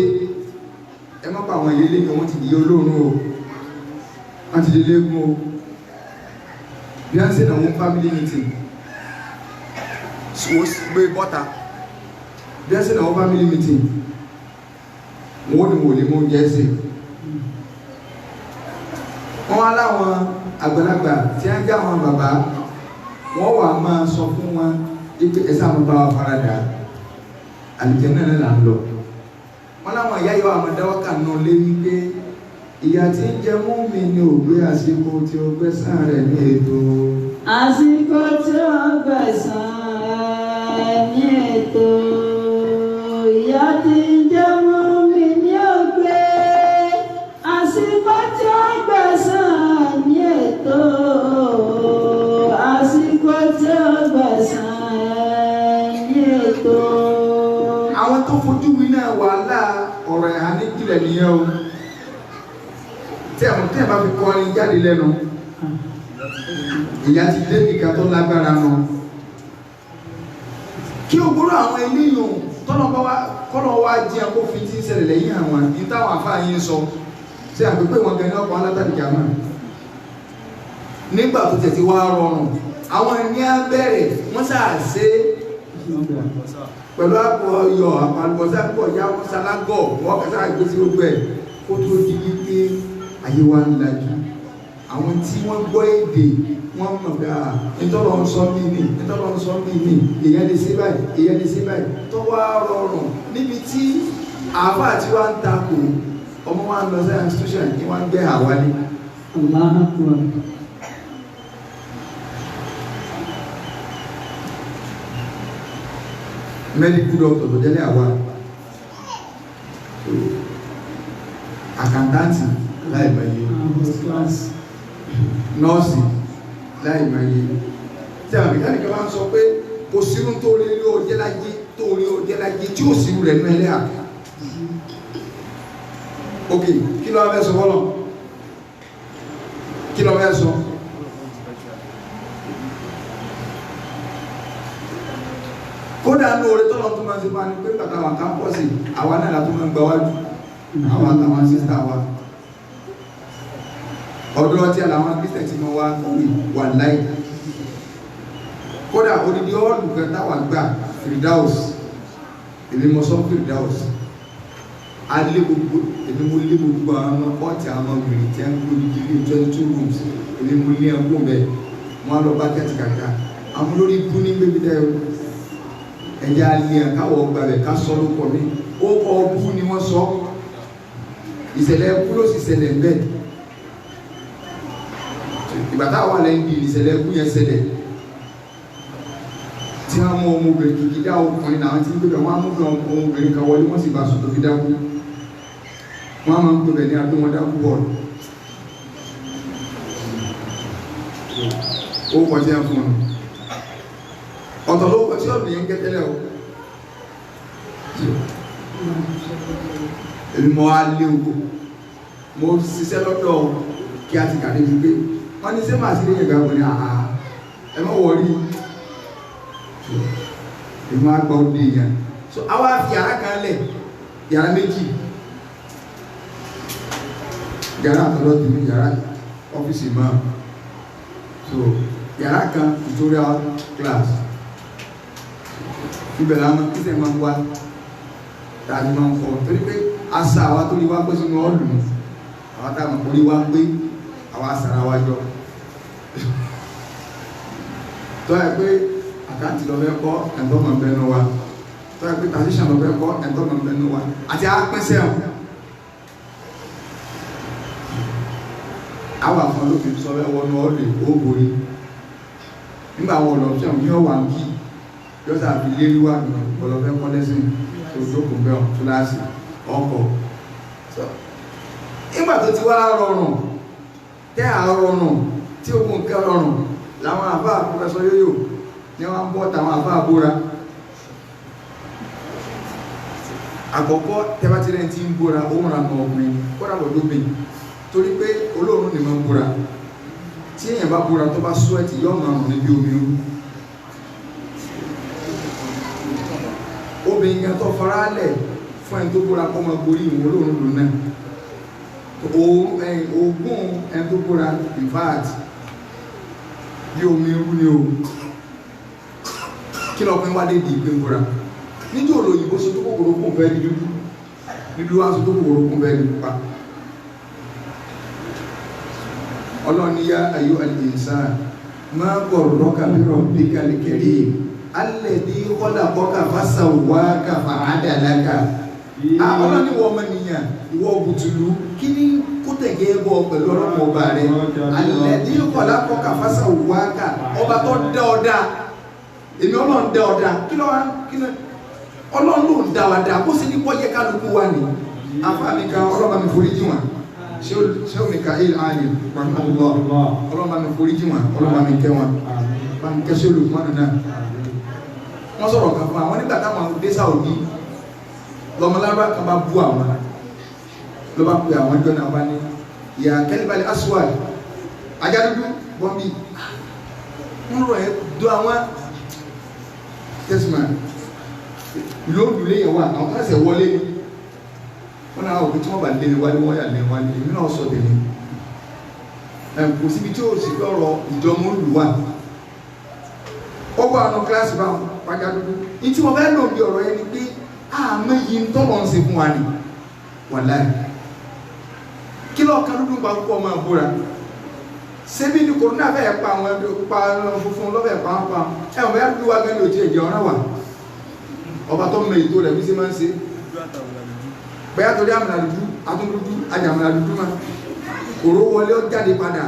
ẹ má pa àwọn èèyàn lé ní wọn ti di olóòrùn o wọn ti di léegun o bí wọn ṣe náà wọn family meeting gbé bọ́ta bí wọn ṣe náà wọn family meeting wọn ò ní wò lè mú oúnjẹ sí wọn wá láwọn àgbàlagbà tí wọn jẹ àwọn bàbá wọn wà máa sọ fún wọn ipe ẹsẹ àwọn bá wa farada àlùjànnà náà là ń lọ wọn làwọn ìyá yọ àwọn dáwọ́ kà nù lé wípé ìyá tí ń jẹ mú mi ní ògbé àsìkò tí ó gbẹ̀san rẹ̀ ní ètò. Àsìkò tí ó gbẹ̀san rẹ̀ ní ètò. Ìyá tí ń jẹ mú mi ní ògbé àsìkò tí ó gbẹ̀san ní ètò. Àsìkò tí ó gbẹ̀san ní ètò. fojú wí náà wàhálà ọ̀rọ̀ ẹ̀hà ní ìpìlẹ̀ nìyẹn o tí àwọn tí ẹ̀ bá fi kọrin jáde lẹ́nu ìyá ti dé nìkan tó lágbára nù kí o gbọ́dọ̀ àwọn eléyìí tọ́nà bá wá kọ́nà wá jí àkó fi tí ń ṣẹlẹ̀ lẹ́yìn àwọn ní táwọn àfáà yín sọ sí àpépé wọn gẹ̀ẹ́ ọkọ̀ alátàdìkà náà nígbà tó tẹ̀sí wá rọrùn àwọn ẹni á bẹ̀rẹ̀ wọ́n sàṣe pẹ̀lú àpò ọyọ̀ àpàlùbọ̀sá pọ̀ ya wọ́n sálágọ̀ wọ́n kẹsà àgbésí gbogbo ẹ̀ kó tó di wípé ayé wa ń lajú àwọn tí wọ́n gbọ́ èdè wọ́n mọ̀ pé ìtọ́lọ̀ ń sọ mí ní ìtọ́lọ̀ ń sọ mí ní èyàn lè ṣe báyìí èyàn lè ṣe báyìí tó wá rọrùn níbi tí àáfàá tí wá ń takò ọmọ wa ń lọ sí institution ní wọ́n ń gbé àwálé. medical doctor tó jẹ́lẹ̀ àwa àkàntáǹtì láì báyé nọ́ọ̀sì láì báyé tí àwọn mẹkáníkì máa ń sọ pé kò sírú tó rí ọjẹ́ láyé tí ó sírú rẹ̀ nú ẹlẹ́à ok kí ló wá fẹ́ sọ fọ́lọ́ kí ló fẹ́ sọ kódà ní orí tọ́lọ̀ tó máa ń sepa ní pé pàtàkì àwọn kámpọ́sì àwa náà látó máa ń gba wájú àwọn àtàwọn sísá wa ọdún ọtí àlàwọn kírísítẹ̀ tí wọ́n wá wà láì kódà odidi ọ́ọ̀lù kan táwà gbà Firdaus èmi mọ sọ Firdaus alẹ́ gbogbo èmi mo lé gbogbo àwọn ọ̀tí àwọn obìnrin tí a ń gbó ní ilé 22 rooms èmi mo lé ẹkún bẹ́ẹ̀ wọ́n lọ bá kẹ́tì kàkà àwọn olórí ikú ní gbébi dẹ́ ẹ̀jẹ̀ alẹ́ káwọ̀ gbàgbẹ́ ká sọ lóko mi ó kọ ọbú ni wọ́n sọ ìṣẹ̀lẹ̀ ẹkú ló sì ṣẹlẹ̀ ń bẹ́ẹ̀ ìgbà táwọn wà lẹ́yìn bíi ìṣẹ̀lẹ̀ ẹkú yẹn ṣẹlẹ̀ tí wọ́n mú ọmọbìnrin kìkì dá ọkùnrin náà tí ń gbé bẹ̀ wọ́n á mú ọmọbìnrin kan wọlé wọ́n sì bá sùn tó fi dákú wọ́n á máa ń gbé bẹ̀ ní adó wọn dákú bọ́ọ̀lù ó kọjá fún un ọ̀tọ̀ ló kọjá ọ̀dùn yẹn gẹ́tẹ́lẹ̀ o èmi mọ́ á lé oko mo ṣiṣẹ́ lọ́dọ̀ kí a ti kàdé gbígbé wọ́n ní sẹ́ máa sí lẹ́yìn ìgbà wọlé àhà ẹ mọ́ wọ̀rí èmi á gbọ́ ọdún èèyàn so àwa fi yàrá kan lẹ̀ yàrá méjì yàrá àtọ́lọ́ tèmi yàrá ọ́fíìsì máa so yàrá kan tutorial class ibẹ̀ làwọn kíkẹ́ máa ń wá tàbí máa ń kọ́ torí pé àṣà àwa tó lè wá pé sínú ọ́ọ̀lù àwọn táwọn kò lè wá pé àwọn àṣàrà wa jọ tó yẹ pé àkáǹtì lọ fẹ́ kọ́ ẹ̀ńtọ́ máa ń bẹnu wa tó yẹ pé tàṣíṣàn lọ fẹ́ kọ́ ẹ̀ńtọ́ máa ń bẹnu wa àti àpẹ́sẹ̀ àwọn àfọn ló fi sọ ẹwọ ní ọ̀lẹ̀ ògbórí nígbà àwọn ọ̀lọ́fíà ní ọ̀wà ń kí yóò sàbí lérí wà ní ọ̀lọ́fẹ́ kọ́lẹ́sìn tó jókòó bẹ́ẹ̀ tó láàsì ọkọ̀ nígbà tó ti wá rọrùn tẹ́ àrọrùn tí ó kún kẹ́ rọrùn láwọn àfá pọfẹ́sọ yóyò ní wọ́n ń bọ́ tàwọn àfá àbúra àkọ́kọ́ tẹ́bátílẹ̀ tí ń búra ó múra mọ́ ọkùnrin kọ́dàbọ̀ lóbìn torí pé olóòrùn ni máa ń búra tí èèyàn bá búra tó bá sweat yóò máa rùn níbi omi rú obìnrin gan tó farálẹ̀ fún ẹni tó búra kọ́ máa borí ìwọ̀n olóòrùn lò náà oògùn ẹni tó búra in fact bí omi rú ni o kí lọ́pẹ́ wá dé di ìgbé búra níjọ́ olóyìnbó sọ tó kòkòrò kún fẹ́ ní dúdú nídú wá sọ tó kòkòrò kún fẹ́ ní pupa ọlọ́ni yá ayú al-insan máa gharraka bi rabbikal karim alladhi khalaqaka fasawwaka fa'adalaka ọlọ́ni wọ́n mọ̀ nìyàn ìwọ bùtùlù kí ní kó tẹ̀gẹ́ bọ́ pẹ̀lú ọlọ́pọ̀ ọba rẹ̀ alladhi khalaqaka fasawwaka ọba tó dá ọ̀dá èmi ọlọ́run dá ọ̀dá kí ló wá ọlọ́run ló ń dá wa dá kó sì ní pọ́ yẹ kálukú wa ní àfáàmì kan ọlọ́ba mi forí jí wọn ṣé o Mikael ali rahmanullah ọlọ́ba mi forí jí wọn ọlọ́ba mi kẹ́ wọn bá mi kẹ́ sí olùkọ́nù náà wọ́n sọ̀rọ̀ kan fún àwọn nígbà táwọn dé Saudi lọ́mọlábà kan bá bú àwọn ló bá pe àwọn ẹjọ́ náà bá ní ìyá kẹ́lẹ́bàlẹ̀ aswad ajá dúdú bọ́m̀bì ń rọ̀ ẹ́ do àwọn tẹ́sìmọ̀ ìlú òdùlé yẹn wà àwọn kan ṣẹ̀ wọlé ni wọ́n náà òkú tí wọ́n bá lé ní wálé wọ́n yà lé ní wálé èmi náà sọ tèmi kò síbi tí ó sì lọ́rọ̀ ìjọmọ́ olùwà ó gbọ́ àwọn kíláàsì bá wọn pàjá dúdú ní tí wọ́n fẹ́ lò bí ọ̀rọ̀ yẹn ni pé àmọ́ yìí ń tọ́lọ̀ ń ṣe fún wa ni wàláì kí lọ́ọ̀ kan dúdú pa púpọ̀ máa búra ṣébí ni kòrónà fẹ́ẹ̀ pa àwọn ẹbí pa funfun lọ́fẹ̀ẹ́ pa wọn pa ẹ̀wọ̀n bẹ́ẹ̀ dúdú wa gẹ́gẹ́ òtí ẹ̀jẹ̀ ọ̀rá wà ọba tó mọ ètò rẹ̀ bí ṣe máa ń ṣe bẹ́ẹ̀ torí àmàlà dúdú atúndúdú àjàmàlà dúdú máa kòró wọlé ó jáde padà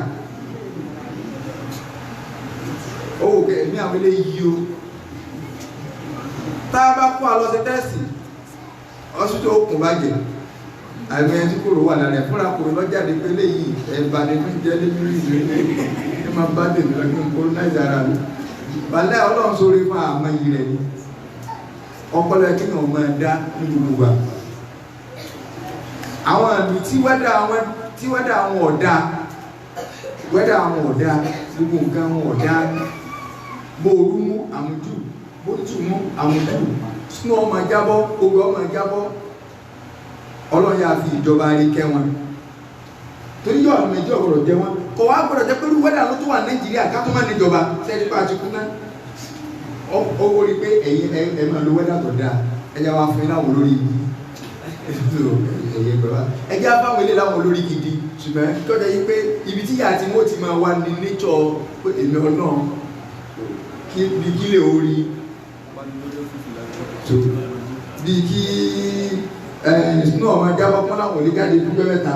ó wò kẹ́ ẹ̀mí àwọn eléyìí o tá a bá kó àlọ́ ṣe tẹ́sì ọsùn tó kùn bá jẹ àìmọ̀ ẹni tí kòrò wà lára ẹ̀ fúnra kòrò lọ́jáde pé léyìí ẹ̀bà ní fún jẹ́ lébí rí ìlú ẹ̀ máa bá dèmí lọ́gbọ̀n kóró náà ìdára rẹ̀ balẹ̀ ọlọ́run sórí fún àmọ́ yìí rẹ̀ ni ọpọlọ ẹ̀ kí ni ọmọ ẹ̀ dá ní gbogbo wa àwọn àmì tí wẹ́dà àwọn ọ̀dà gbogbo nǹkan àwọn ọ̀dà bó orú mú àmújù bó tù mú àmújù súnmọ́ ọmọ jábọ́ gbogbo ọmọ jábọ́ ọlọ́run yà fi ìjọba rí kẹ́ wọn torí yọ àwọn ẹjọ́ ọ̀rọ̀ jẹ wọn kò wá gbọ́dọ̀ jẹ́ pẹ̀lú wẹ́dà ló tó wà Nàìjíríà ká tó má níjọba sẹ́ni bá ti kú náà ó rí pé ẹ̀yin ẹ̀ máa lo wẹ́dà tó dáa ẹ̀yà wa fún yín láwọn olórí ẹ̀yẹ gbọ́dọ̀ ẹ̀jẹ̀ abáwọn ilé láwọn olórí gidi ṣùgbọ́n tọ́jà yìí pé ibi tí yàtí wọ́n ti máa wá ní nature pé èmi ọlọ́run bí kí lè orí bí kí ìsúná ọmọ jábọ́ pọ́n láwọn olè jáde fún mẹ́ta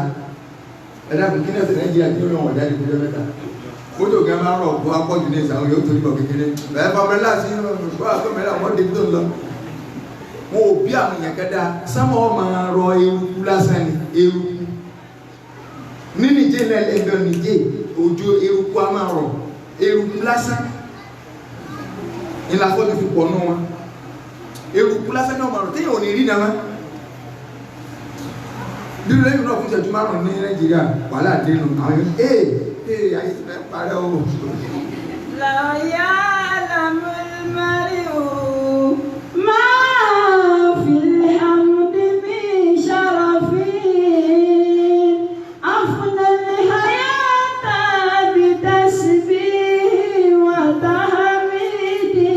ẹ̀dá kò kí ní ẹ̀sẹ̀ Nàìjíríà kí wọ́n wọ̀ jáde fún mẹ́ta mọ́tò gan máa ń rọ̀ bó apọ́jù ní ìsàwọn yóò torí bọ̀ kékeré bẹ́ẹ̀ fọmọlá sí ìfọ́ àfọmọlá wọ́n débi tó ń lọ wọn ò bí àwọn èèyàn kẹ́dá sámọ́ máa rọ eruku lásán ni eruku ní nìjẹ́ lẹ́lẹ́gbẹ̀ẹ́ nìjẹ́ òjò eruku a máa rọ̀ eruku lásán ìlà fọ́tò fi pọ̀ nù wọn eruku lásán náà máa rọ̀ téèyàn ò ní rí nàmá bí lẹ́yìn náà fún ìṣẹ́jú márùn-ún ní Nàìjíríà wàhálà dénú àwọn ayé ti fẹ́ parẹ́ o. láyà lámúlmárì o máa fi àmúdí mi ṣàròfin àfúnẹ́lẹ́ hayata bí tẹ̀síbí wà táhámídì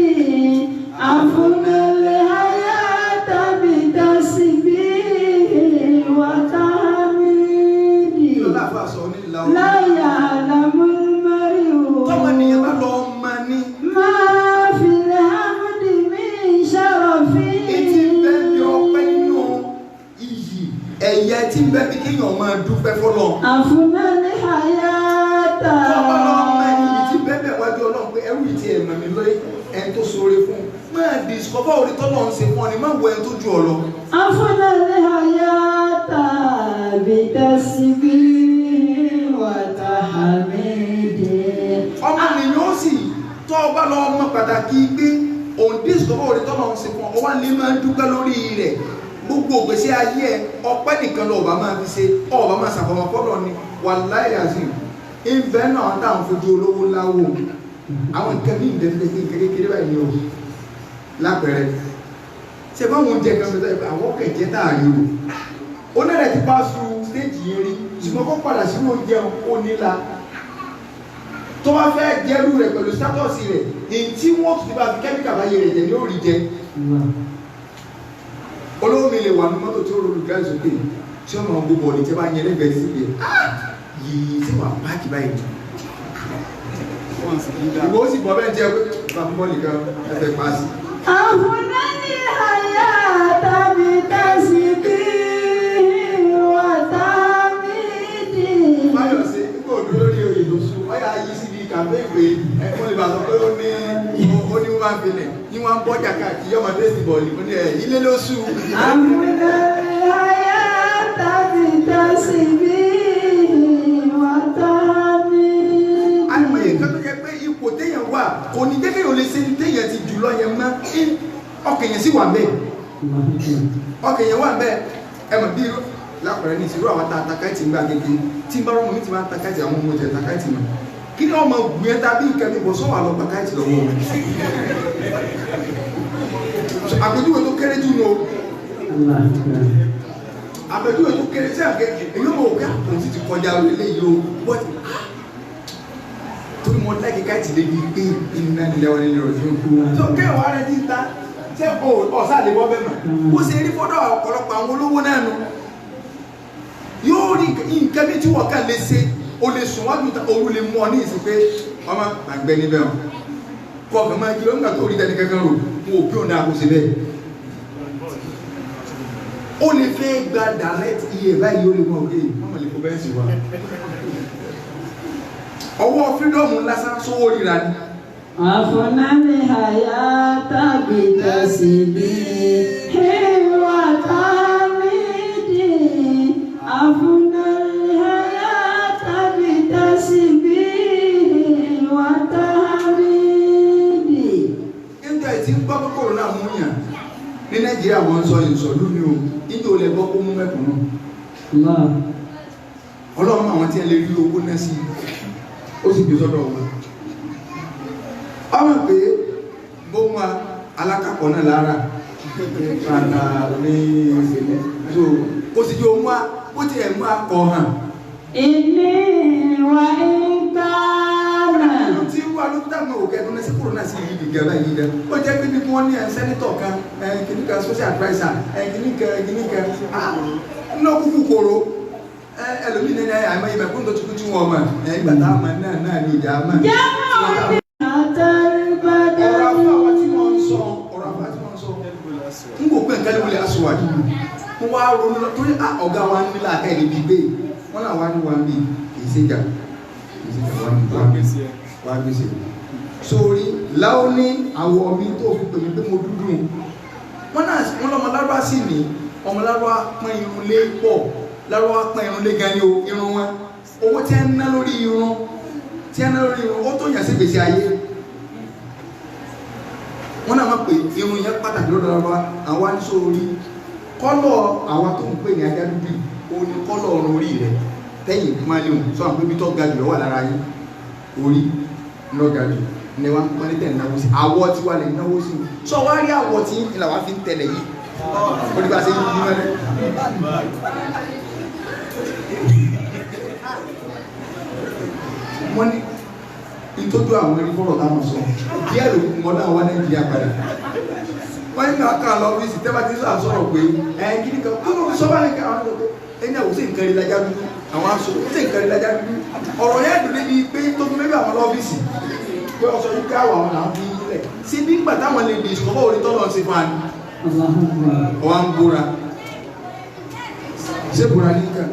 àfúnẹ́lẹ́ hayata bí tẹ̀síbí wà táhámídì láyà lámúlmárì o. tọ́mọ nìyẹn bá lọ ọmọ ní. máa fi àmúdí mi ṣàròfin. etí bẹ́ẹ̀ bí ọpẹ́ nínú iyì ẹ̀yẹ tí bẹ́ẹ̀ bí kéèyàn máa dúpẹ́ fọlọ́. àfúnẹ́lẹ́ hayata. tọ́mọ lọ ọmọ iyì tí bẹ́ẹ̀ bẹ́ẹ̀ wájú Ọlọ́run pé ẹrú ìtì ẹ̀mọ̀ mi lóye ẹni tó ṣoore fún máa discover orí tọ́lọ́ ń ṣe fún ọ ni má wo ẹni tó ju ọ lọ. àfúnẹ́lẹ́ hayata bí tẹ̀síbí wà táhámídì. ọmọ nìyẹn ó sì tọ́ ọba lọ ọmọ pàtàkì pé òun discover orí tọ́lọ́ ń ṣe fún ọ wá ní máa dúpẹ́ lórí rẹ̀ gbogbo ògbésí ayé ẹ ọpẹ́ nìkan lọ ọba máa fi ṣe ọba máa ṣàfọmọ́ fọ́lọ́ ni wàláhì azim ìbẹ́ náà táwọn fojú olówó láwò àwọn nǹkan ní ìdẹ́fẹ́ kékeré báyìí ni o lápẹẹrẹ ṣe bá wọn jẹ kan fẹ́ àwọn kẹ̀kẹ́ tá a rí o onírẹ̀ ti bá su stéèjì yẹn rí ṣùgbọ́n kó padà sínú oúnjẹ ó nílá tó wá fẹ́ jẹ́rú rẹ̀ pẹ̀lú sátọ́ọ̀sì rẹ̀ èyí tí wọ́n tún bá fi kẹ́míkà bá yẹ rẹ̀ jẹ́ ní ó rí jẹ olówó mi lè wà ní mọ́tò tí ó rọrùn gáàsì òkè tí ó máa gbogbo ọ̀dẹ̀ tí ó bá yẹ lẹ́gbẹ̀ẹ́ sí ibi yìí tí wà páàkì báyìí ìwọ ó sì bọ́ bẹ́ẹ̀ jẹ́ pé bàbá bọ́ọ̀lì kan ẹsẹ̀ paasi. àfúnẹ́lẹ́ hayata bí tẹ̀síbí wà táhámídì. báyọ̀ sí nígbà òdó lórí oyè ló sùn ọ̀yà yìí sí di kàfé ìpè ẹ̀fọn ìbá sọ pé ó ní wọ́n máa fi lẹ̀ ní wọ́n á bọ́ jàkà kí yọmọ tẹ̀sí bọ̀ọ̀lì ó ní ilé ló sùn. àfúnẹ́lẹ́ hayata bí tẹ̀síbí wà táhámídì. àìmọye nǹkan tó yẹ pé ipò téèyàn wà kò ní jẹ́ kéèyàn lè ṣe ní téèyàn ti jùlọ yẹn mọ́ ọkàn yẹn sì wà bẹ́ẹ̀ ọkàn yẹn wà bẹ́ẹ̀ ẹ mọ̀ bí irú lápẹ̀rẹ̀ ní ìṣirò àwọn takaiti ń gbà kéke tí ń bá rọ́mù ní ti máa ń takaiti àwọn ọmọ ìjẹ takaiti mọ̀ kí ni ọmọ gbìyànjú tàbí ìkẹ́mi bọ̀ sọ́wọ́ àlọ́ takaiti lọ́wọ́ rẹ̀ àpèjúwe tó kéré jù nù àpèjúwe tó kéré sí àgbẹ̀ èyí mọ̀ òkè àpòtí ti kọjá orílẹ̀ yìí o but torí mo láì káìtì débi pé iná nílẹ̀wọ̀n nílẹ̀ ọ̀dún tó kẹwàá rẹ̀ ti ń ta ṣé ọ̀sá lè bọ́ bẹ́ẹ̀ mọ̀ ó ṣe rí fọ́dọ̀ ọ̀pọ̀lọpọ̀ àwọn olówó náà nù yóò rí nǹkan bí tí wọ́n kàn lè ṣe o lè sùn wájú òru lè mú ọ ní ìsìn pé ọmọ àgbẹ̀ níbẹ̀ ọ̀ kọ́ ọ̀fẹ́ máa kí ló ń gbà tó rí dẹni kankan rò wọn ò bí òun náà kó ṣe bẹ́ẹ̀ ó lè fẹ́ gba direct iye báyìí ó lè mọ̀ pé ọmọ lè kó bẹ́ẹ̀ sí wa ọwọ́ fírídọ́ọ̀mù lásán sówó ríra ni. àfọ̀nàmì àyà tàbí tàṣìbí ìwà tàmídì àfọ̀nàmì àyà tàbí tàṣìbí ìwà tàmídì. nígbà tí ń gbọ́ pé kòrónà mú yàn ní nàìjíríà wọ́n sọ ìsọ̀lú ni o níjẹ́ olè gbọ́ kó mú mẹ́kùnún. ọlọ́run àwọn tí a lè rí owó náà sí ó sì gbé sọ́dọ̀ wọn ọmọ pé bó mú alákàkọ́ náà lára rànà ní ìṣẹ̀lẹ̀ so kò sì jọ mú ó ti ẹ̀ mú akọ hàn ilé wa ìkàrà tí wà ló dá mọ́ òkè ẹ̀dùn sí kòrónà sí ìlú ìgbẹ̀rẹ̀ yìí dẹ̀ ó jẹ́ pé bí wọ́n ní sẹ́nitọ̀ kan kìnnìkan social adviser kìnnìkan ní ọkùnkùn kòrò ẹlòmí ní àìmọ́ ìbẹ̀ kún tó tukú tí wọ́n mọ̀ ìgbà tá a mọ̀ náà ní ìjà mọ̀. ọ̀rọ̀ afọ àwọn tí wọ́n ń sọ ń kò pé nǹkan lè aṣọwájú wọ́n wá ronú lọ torí ọ̀gá wa ń nílà ká ẹ̀lẹ́ bí gbé wọ́n náà wá ní wa ń bí kìí ṣe jà wá gbèsè sórí láwọn ní àwọ̀ mi tó fi pè mí pé mo dúdú wọ́n lọ́mọ lárúbá sí ní ọmọ lárúbá pọ́n irun lé pọ̀ lárúbá pọ́n irun lé gan ni o irun wọn owó tí a ń ná lórí irun ó tó yàn sí gbèsè ayé wọ́n náà máa pè irun yẹn pàtàkì lọ́dọ̀ lárúbá àwa ní sórí kọ́lọ̀ àwa tó ń pè ní ajá dúdú o ní kọ́lọ̀ ọ̀run orí rẹ̀ tẹ́yìn máa léwu sọ àwọn pébí tó ga jù lọ́wọ́ lára yín orí lọ́ga jù ní wá ń pọ́n ní tẹ̀ náwó sí àwọ̀ tí wà lè náwó sí sọ wá rí àwọ̀ tí ìlà wá fi ń tẹ̀lẹ̀ yìí ó ní bá ṣe yí mẹ́rẹ́ wọ́n ní ìtọ́jú àwọn ẹni fọ́rọ̀ táwọn sọ díẹ̀ ló kún mọ́dá wá Nàìjíríà padà wọ́n ní ká lọ rí sí tẹ́bà tí sọ àsọ̀rọ̀ pé kí ní kan sọ́bà ní káwọn tó ẹni àwòsí nǹkan rí lájá dúdú àwọn aṣọ òsì nǹkan rí lájá dúdú ọ̀rọ̀ yẹn dùn níbi pé tó tún mẹ́bí àwọn lọ́fíìsì pé ọ̀sọ̀ yìí ká àwọn àwọn fi ilẹ̀ sí bí gbà táwọn lè dè ìṣòwò orí tọ́lọ̀ sí fún àní ọwá ń búra ṣé búra ní nǹkan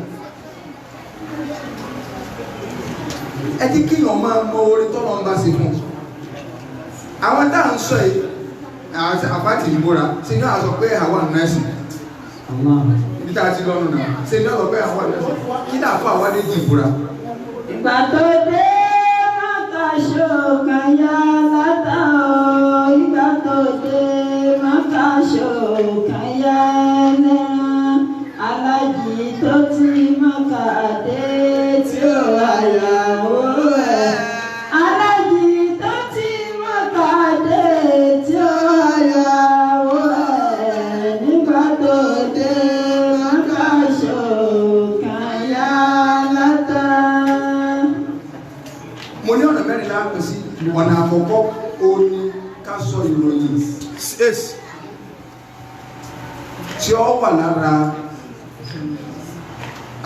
ẹ ti kíyàn máa mọ orí tọ́lọ̀ ń bá sí fún àwọn tá à ń sọ yìí àfáàtì ìbúra sí ní àṣọ pé àwọn nọ́ọ̀sì níta ti lọ́nu náà sí ní ọ̀sọ̀ pé àwọn nọ́ọ̀sì kí náà fún àwọn adéjì ìbúra. ìgbà tó dé mọ́kàṣó kàyà látà ó ìgbà tó dé mọ́kàṣó kàyà lẹ́rán alájì tó ti mọ́kà dé tí ó àyàwó ẹ̀ alájì tó ti mọ́kà dé tí ó àyàwó ẹ̀ nígbà tó dé mọ́kàṣó kàyà látà. mo ní ọ̀nà mẹ́rin láàpẹ̀ sí ọ̀nà àkọ́kọ́ ó ní ká sọ ìròyìn tí ó wà lára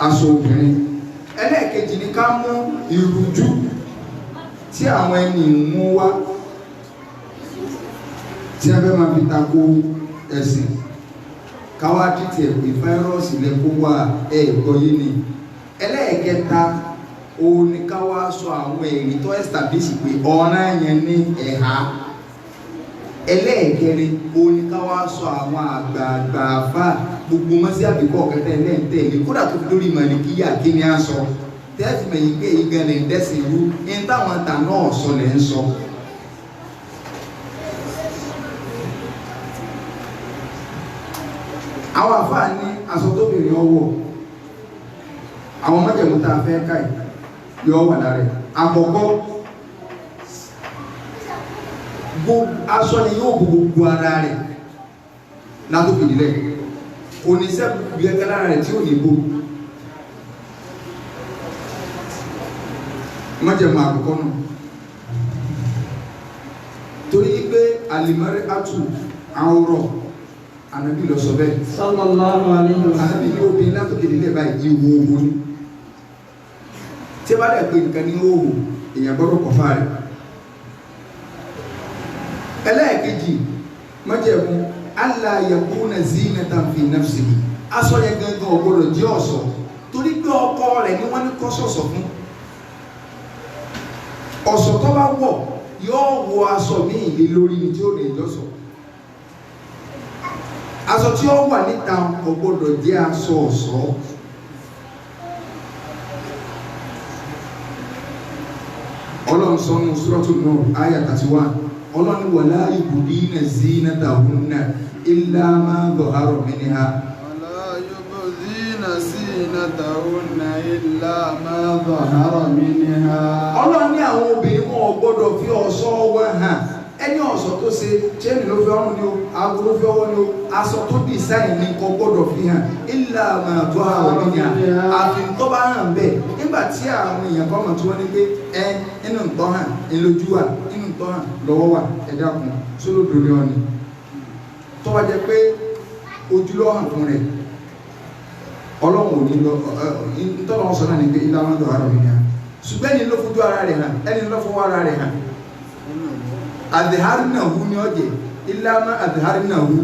aṣọ obìnrin ẹlẹ́ẹ̀kejì ní ká mú ìrújú tí àwọn ẹni mú wá tí a fẹ́ máa fi tako ẹ̀sìn káwá títí ẹ̀pẹ̀ fáírọ́ọ̀sì lẹ́kọ́ wà ẹ̀ẹ̀kọ́ yìí ni ẹlẹ́ẹ̀kẹta òun ni káwá sọ àwọn èrì tó establish pé ọ̀ràn yẹn ní ẹ̀há ẹlẹ́ẹ̀kẹrin òun ni káwá sọ àwọn àgbààgbà àfà gbogbo mọ́sí àbíkọ́ kẹtẹ lẹ́ǹtẹ̀lé kódà tó fi lórí Màlíkíyà kí ni a sọ tẹ́ẹ̀fì mẹ̀yìn pé ìgan lè dẹ́sìn irú ní táwọn ta náà sọ lẹ́ ń sọ. àwọn àfáà ní aṣọ tó bìnrin ọwọ́ àwọn májẹ̀mú tá a fẹ́ káì yọ wà lára àkọ́kọ́ aṣọ ni yóò gbogbo ara rẹ̀ látòkè nílẹ̀ oníṣẹ́ gẹ́gẹ́ lára rẹ̀ tí ò ní bò májẹ̀mú àkọ́kọ́ náà torí pé alimari atu àwòrán Ànábì lọ sọ bẹ́ẹ̀ sallallahu alaihi wasallam Ànábì ní obìnrin látòkè nílẹ̀ báyìí ìwò owó ni tí a bá dẹ̀ pé nǹkan ní owó èèyàn gbọ́dọ̀ kọfà rẹ̀ ẹlẹ́ẹ̀kejì májẹ̀mú alla yakuna zinatan fi nafsihi aṣọ yẹn gangan ọgbọ́dọ̀ jẹ́ ọ̀ṣọ́ torí pé ọkọ rẹ̀ ni wọ́n ní kọ́ sọ̀sọ̀ fún ọ̀ṣọ́ tó bá wọ̀ yóò wọ aṣọ míì lé lórí ní tí ó lè jọ́sọ̀ aṣọ tí ó wà níta ọgbọ́dọ̀ jẹ́ aṣọ ọ̀ṣọ́ Ọlọ́run sọ nínú Suratul Nur ayat 31 Ọlọ́run wala yubdina zinatahunna illa ma dhahara minha wala yubdina zinatahunna illa ma dhahara minha. Ọlọ́run ní àwọn obìnrin wọn ò gbọ́dọ̀ fi ọ̀ṣọ́ wọn hàn ẹni ọ̀ṣọ́ tó ṣe chain ló fi ọrùn ni o aago ló fi ọwọ́ ni o aṣọ tó design ní kò gbọ́dọ̀ fi hàn illa ma dhahara minha àfi tó bá hàn bẹ́ẹ̀ nígbà tí àwọn èèyàn kọ́ mọ̀ tí wọ́n ní pé inú ń tọ́ hàn ìlójú wà inú ń tọ́ hàn lọ́wọ́ wà ẹ̀dá kun sólódò ní ọ̀nì tó wá jẹ́ pé ojú ló hàn fún rẹ̀ Ọlọ́run ò ní lọ ntọ́nà ọ̀sán náà ní pé ilé àwọn ọ̀dọ̀ ara mi hàn ṣùgbọ́n ẹni ló fojú ara rẹ̀ hàn ẹni ló fọwọ́ ara rẹ̀ hàn àdìhárí náà hu ní ọ̀jẹ̀ ilé àmọ́ àdìhárí náà hu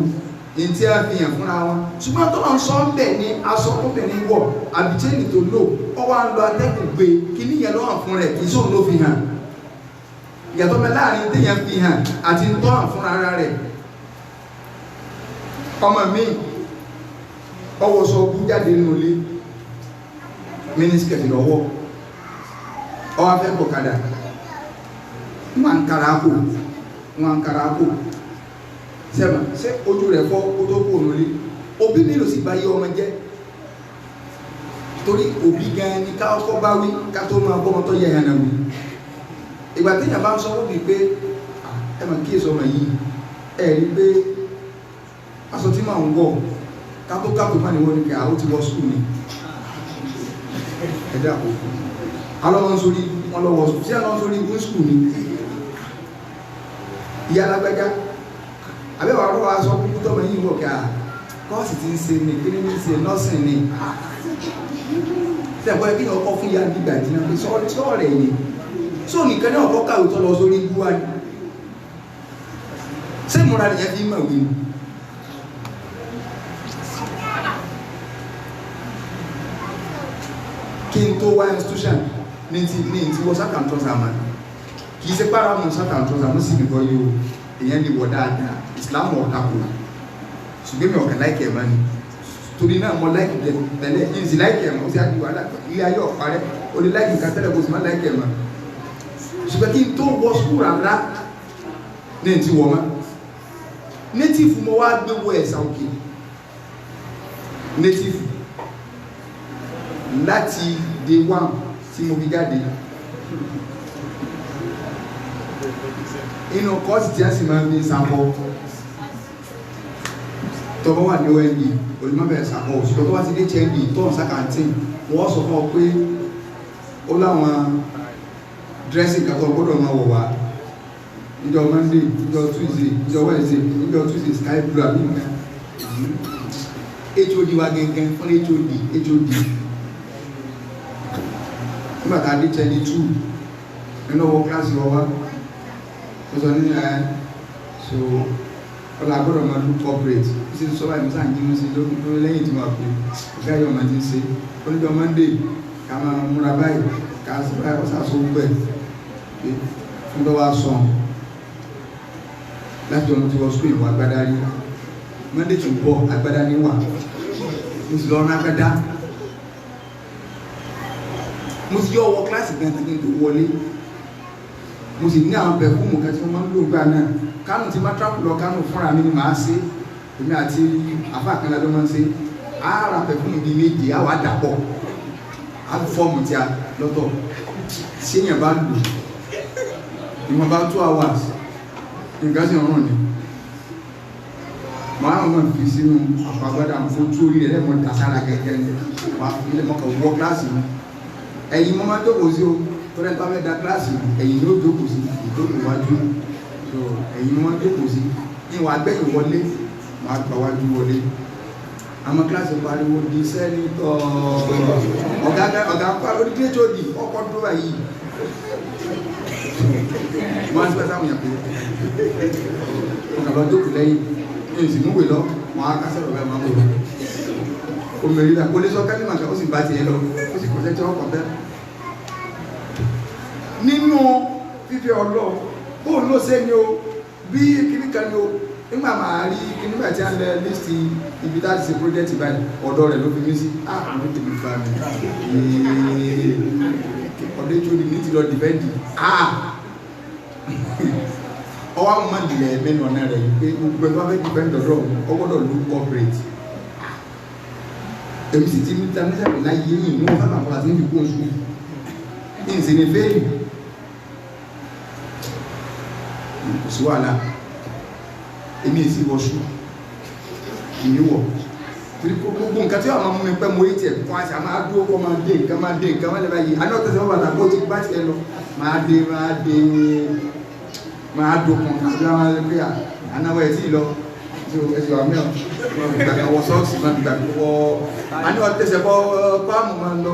ní tí a fi hàn fúnra wọn ṣùgbọ́n tọ́nà ọ̀sán bẹ̀ ní aṣọ obìnrin wọ̀ àbíjẹ́ni tó lò ọwọ́ à ń lọ atẹ́kùn gbé kíní yẹn ló hàn fún rẹ̀ kì í sóun ló fi hàn ìyàtọ̀ bẹ láàrin téèyàn fi hàn àti ń tọ́ hàn fúnra ara rẹ̀ ọmọ mi ọwọ́ sọ ọkú jáde nínú ilé mínísítẹ̀tì lọ́wọ́ ọwọ́ afẹ́ bọ̀kadà wọn ń kara kó sẹ́mà ṣé ojú rẹ̀ fọ́ kó tó kó nílé òbí mélòó sì bá yé ọmọ jẹ́ torí òbí gan ni ká ọkọ bá wí ká tó máa bọ́ ọmọ tó yẹ ẹ̀yàn náà wí ìgbà téèyàn bá ń sọ wọ́n bíi pé ẹ mà kíyèsí ọmọ yìí ẹ rí pé aṣọ tí màá ń wọ̀ kátó má ní wọ́n ní kí àwọn ti wọ́ skul ni ẹ̀dá àkókò alọ́wọ́n sórí wọn lọ́wọ́ skul tí alọ́wọ́n sórí ìwé skul ni ìyá alágbájá àbẹ́wò àrọ́wọ́ aṣọ kúkú tọ́mọ yìí wọ̀ kí a kọ́ọ̀sì ti ń ṣe ní kí ní ń ṣe nọ́ọ̀sìn ni tí ẹ̀kọ́ ẹ̀kí ọkọ̀ fún ìyá nígbà ìdíná pé sọ́ọ̀rẹ̀ yìí só nìkan ní ọkọ̀ kàwé tó lọ sórí ibú wa ni ṣé ìmúra nìyẹn fi mọ̀ wí ni kí n tó wá institution ní ti wọ́n sátàntọ́sà mà kì í ṣe pàrọ̀ mọ́ sátàntọ́sà mọ́ sí nìkan yìí o èèyàn lè wọ̀ dáadáa Islam ọ̀tá kò ṣùgbọ́n mi ọ̀kẹ́ láìkẹ́ mọ́ ni torí náà mo láìkì tẹ́lẹ̀ ìsì láìkì ẹ̀mọ́ sí àdìwà ilé ayé ọ̀parẹ́ o lè láìkì nǹkan tẹ́lẹ̀ kó sì má láìkì ẹ̀mọ́ ṣùgbọ́n kí n tó wọ skúl rárá ní ti wọ̀ mọ́ native mo wá gbé wọ ẹ̀sà òkè native láti day one tí mo fi jáde inú kọ́ọ̀sì tí a sì máa ń fi sàpọ̀ tọ́wọ́ wà ní OND olùmọ̀bẹ̀rẹ̀ sàkọ́ òṣìṣẹ́ tó wá sí dé HND tọ́ọ̀ sàkàntín wọ́n sọ fún ọ pé ó láwọn dressing kàtọ́ gbọ́dọ̀ máa wọ̀ wá níjọ́ Monday níjọ́ Tuesday níjọ́ Wednesday níjọ́ Tuesday sky blue àbí nǹkan HOD wa gẹ́gẹ́ fún HOD nígbà tá a dé HND 2 nínú ọwọ́ kíláàsì wọ́n wá ó sọ nínú ẹ̀ so ọlá gbọ́dọ̀ máa look corporate ó sì sọ báyìí sáà ń jímú sí lórí lẹ́yìn tí wọ́n pè ọ̀gá yọ̀ máa ti ń ṣe oníjọ́ Monday ká máa múra báyìí ká sì báyìí ọ̀sà sọ gbogbo ẹ̀ pé fún tó wá sọ láti ọmọ tí wọ́n sọ ìwà agbádá rí Monday tó bọ̀ agbádá níwà mo sì lọ rán agbádá mo sì yọ ọwọ́ kíláàsì gan tàbí tó wọlé mo sì ní àwọn pẹ̀fúmù kan tí wọ́n máa ń lò gbà náà Kánò tí máa travel lọ Kánò fúnra mi ni màá ṣe èmi àti afáàkànlá ló máa ń ṣe ara pẹ̀fúmù bíi méje àwọn àdàpọ̀ á fọ́ọ̀mù tí a lọ́tọ̀ tí èèyàn bá lò ìwọ̀n bá 2 hours nǹkan sì rọrùn ni máa ń fi sínú àpàgbádà fún tó rí ẹlẹ́mọ̀ dására gẹ́gẹ́ ní wà ilé mọ́kà wọ kíláàsì mi ẹ̀yìn mọ́ máa jókòó sí o tó rẹ̀ bá fẹ́ da kíláàsì ẹ̀yìn ló jókòó sí ìjókòó wájú ẹ̀yìn mọ́ jókòó sí ìwọ̀n agbẹ́yìn wọlé máa gbà wájú wọlé àmọ́ kíláàsì pariwo di sẹ́nitọ̀ ọ̀gá pariwo di hod ọkọ̀ dúró yìí wọ́n á ti pẹ́ sáwọn yàn pé ọ̀gá lọ jókòó lẹ́yìn ní ìsìnkúwé lọ wọn á kásẹ̀ lọ́wọ́ ẹ̀mọ́ wọ́n o mẹ́rin náà kó lé sọ́kẹ́ ní màkà ó sì bá ti ẹ lọ ó sì kọ́sẹ́ tí wọ́n kọ́ bẹ́ẹ̀ nínú fífẹ́ ọlọ́ bóun ló ṣe ni o bí kíní kan ni o nígbà máa rí kíní bá ti á lẹ lísì ibi tá a ti ṣe project báyìí ọ̀dọ́ rẹ̀ ló fi mí sí àwọn tèmi fa mi ọ̀dọ́ ètò ìdí ní ti lọ dìbẹ́ndì ọwọ́ àwọn máa ń dìlẹ̀ mẹ́nu ọ̀nà rẹ̀ pé gbogbo ẹgbẹ́ fẹ́ dìbẹ́ndì ọ̀dọ́ ọgbọ́dọ̀ ló corporate èmi sì ti ní tàbí láyé yìí ní wọ́n sábà pàtàkì ní ìkó oṣù ní ìsinmi fẹ́ẹ̀lì kò sí wàhálà èmi èsì wọ́ṣù ìníwọ̀ torí gbogbo nǹkan tí wọ́n máa mú mi pẹ́ mo yé tiẹ̀ fún àṣà máa dúró kọ́ máa dé nǹkan máa lè báyìí àná ọ̀tẹ̀sẹ̀ wọ́n bàtà kó ti bá tiẹ̀ lọ máa dókun àti àwọn ẹgbẹ́ ànáwọ̀ ẹ̀ sí lọ ẹsẹ̀ wà mẹ́ọ̀ gbàgbà wọ sọ́ọ̀sì máa gbàgbà wọ àní ọ̀tẹ̀sẹ̀ bọ́ páàmù máa lọ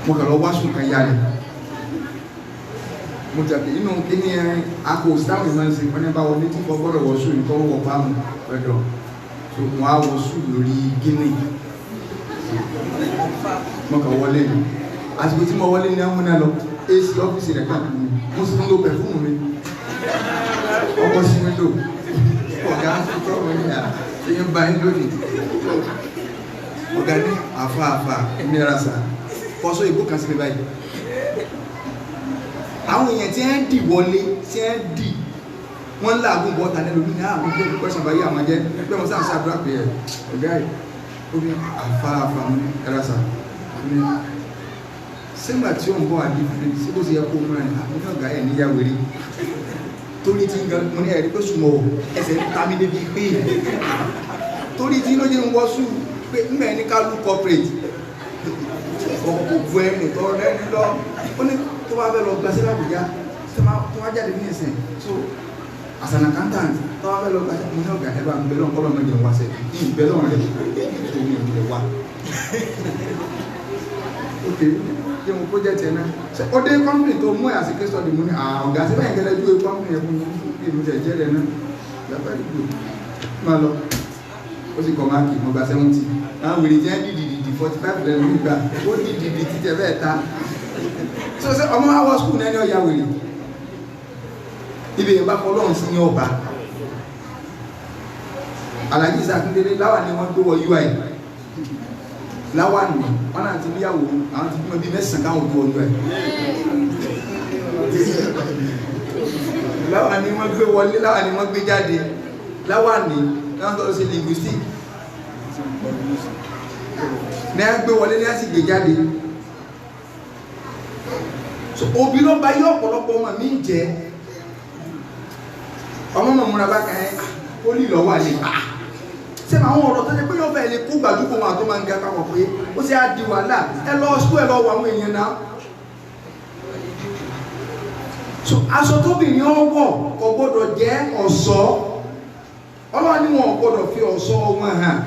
mo kàn lọ wá sùn kan yá rẹ̀ mo jàpé inú kíní àpò sáwọn ìmọ̀ ẹ̀sìn wọn ní bá wọlé tí wọ́n gbọ́dọ̀ wọ sùn nǹkan wọ páàmù pẹ̀dọ̀ tó wọ́n á wọ sùn lórí gíní mo kàn wọlé mi àsìkò tí mo wọlé ní amúnà lọ AC ọ́fíìsì rẹ̀ kàn mí mo sì ń lo pẹ̀fúmù mi ọkọ̀ sí mi lò ọ̀gá tó wọ́n ní àyẹ̀yẹ́ bá yín lónìí ọ̀gá ní àfààfà ẹ̀mí ara sà kọ́sọ́ ìbò kan sí mi báyìí àwọn èèyàn tí wọ́n dì wọlé tí wọ́n dì wọ́n ń láàgùn bọ́ ta lẹ́nu ní àwọn tó ń pẹ́sàn báyìí àwọn jẹ́ pé wọ́n sáà ń ṣàdúrà pé ẹ̀ ọ̀gá yìí ó ní àfààfà ẹ̀rọ sà ní sẹ́gbà tí ó ń bọ́ àdìfẹ́ sí bó ṣe yẹ kó múra ní àwọn ọ̀gá ẹ̀ níyàwó rí torí tí ń gan mo ní ẹ̀rí pé súnmọ́ ẹsẹ̀ ń ta mí débi pé torí tí ló jẹ́ ń wọ́sù pé ń bẹ̀ẹ́ ní kálù corporate ọkọ̀ bu ẹni tọ́ lẹ́ni lọ ó ní tó bá fẹ́ lọ gba sí Àbújá tó wá jáde ní ìsìn so as an accountant tó wá fẹ́ lọ gba sí mo ní ọ̀gá ẹ̀bá ń bẹ lọ́n kọ́lọ́ mẹ́jọ wá sẹ́ ní ìbẹ́ lọ́n rẹ̀ tó ní ìbílẹ̀ wá ok jẹ́ mo project ẹ̀ náà ó dé company tó mú ẹ̀ àti case study mú ní ọ̀gá sí báyìí gẹ́lẹ́ ju company ẹ̀ fún ìlú tẹ̀ jẹ́ rẹ̀ náà yàtọ̀ ìgbò máa lọ ó sì kọ́ máàkì mo gba 70 àwọn wèrè jẹ́ dìdìdì 45 lẹ́nu nígbà ó dìdìdì títẹ̀ bẹ́ẹ̀ ta so ṣe ọmọ wa wọ school náà ní ọ̀yà wèrè ibi ìbá fọlọ́run sí ní ọba Alhaji Sakindele láwà ni wọ́n gbé wọ UI láwà ní wọ́n náà ti níyàwó àwọn ti bímọ bí mẹ́sàn-án káwọn gbé wọ UI láwà ni wọ́n gbé wọlé láwà ni wọ́n gbé jáde láwà ní wọ́n tọ́ sí linguistic ní a gbé wọlé ní a sì gbé jáde so òbí ló bá yí ọ̀pọ̀lọpọ̀ ọmọ mi jẹ́ ọmọ mọ̀ múra bá kàn ẹ́ ó lì lọ́wọ́ àlè ṣé àwọn ọ̀rọ̀ tó jẹ́ pé yóò fẹ́ lè kó gbàdúgbò wọn àtó máa ń ga káwọn pé ó sì á di wàhálà ẹ lọ sukú ẹ lọ wọ àwọn èèyàn náà so aṣọ tóbìnrin ọwọ́ kò gbọ́dọ̀ jẹ́ ọ̀ṣọ́ ọlọ́wọ́ ni wọn gbọ́dọ̀ fi ọ̀ṣọ́ wọn hàn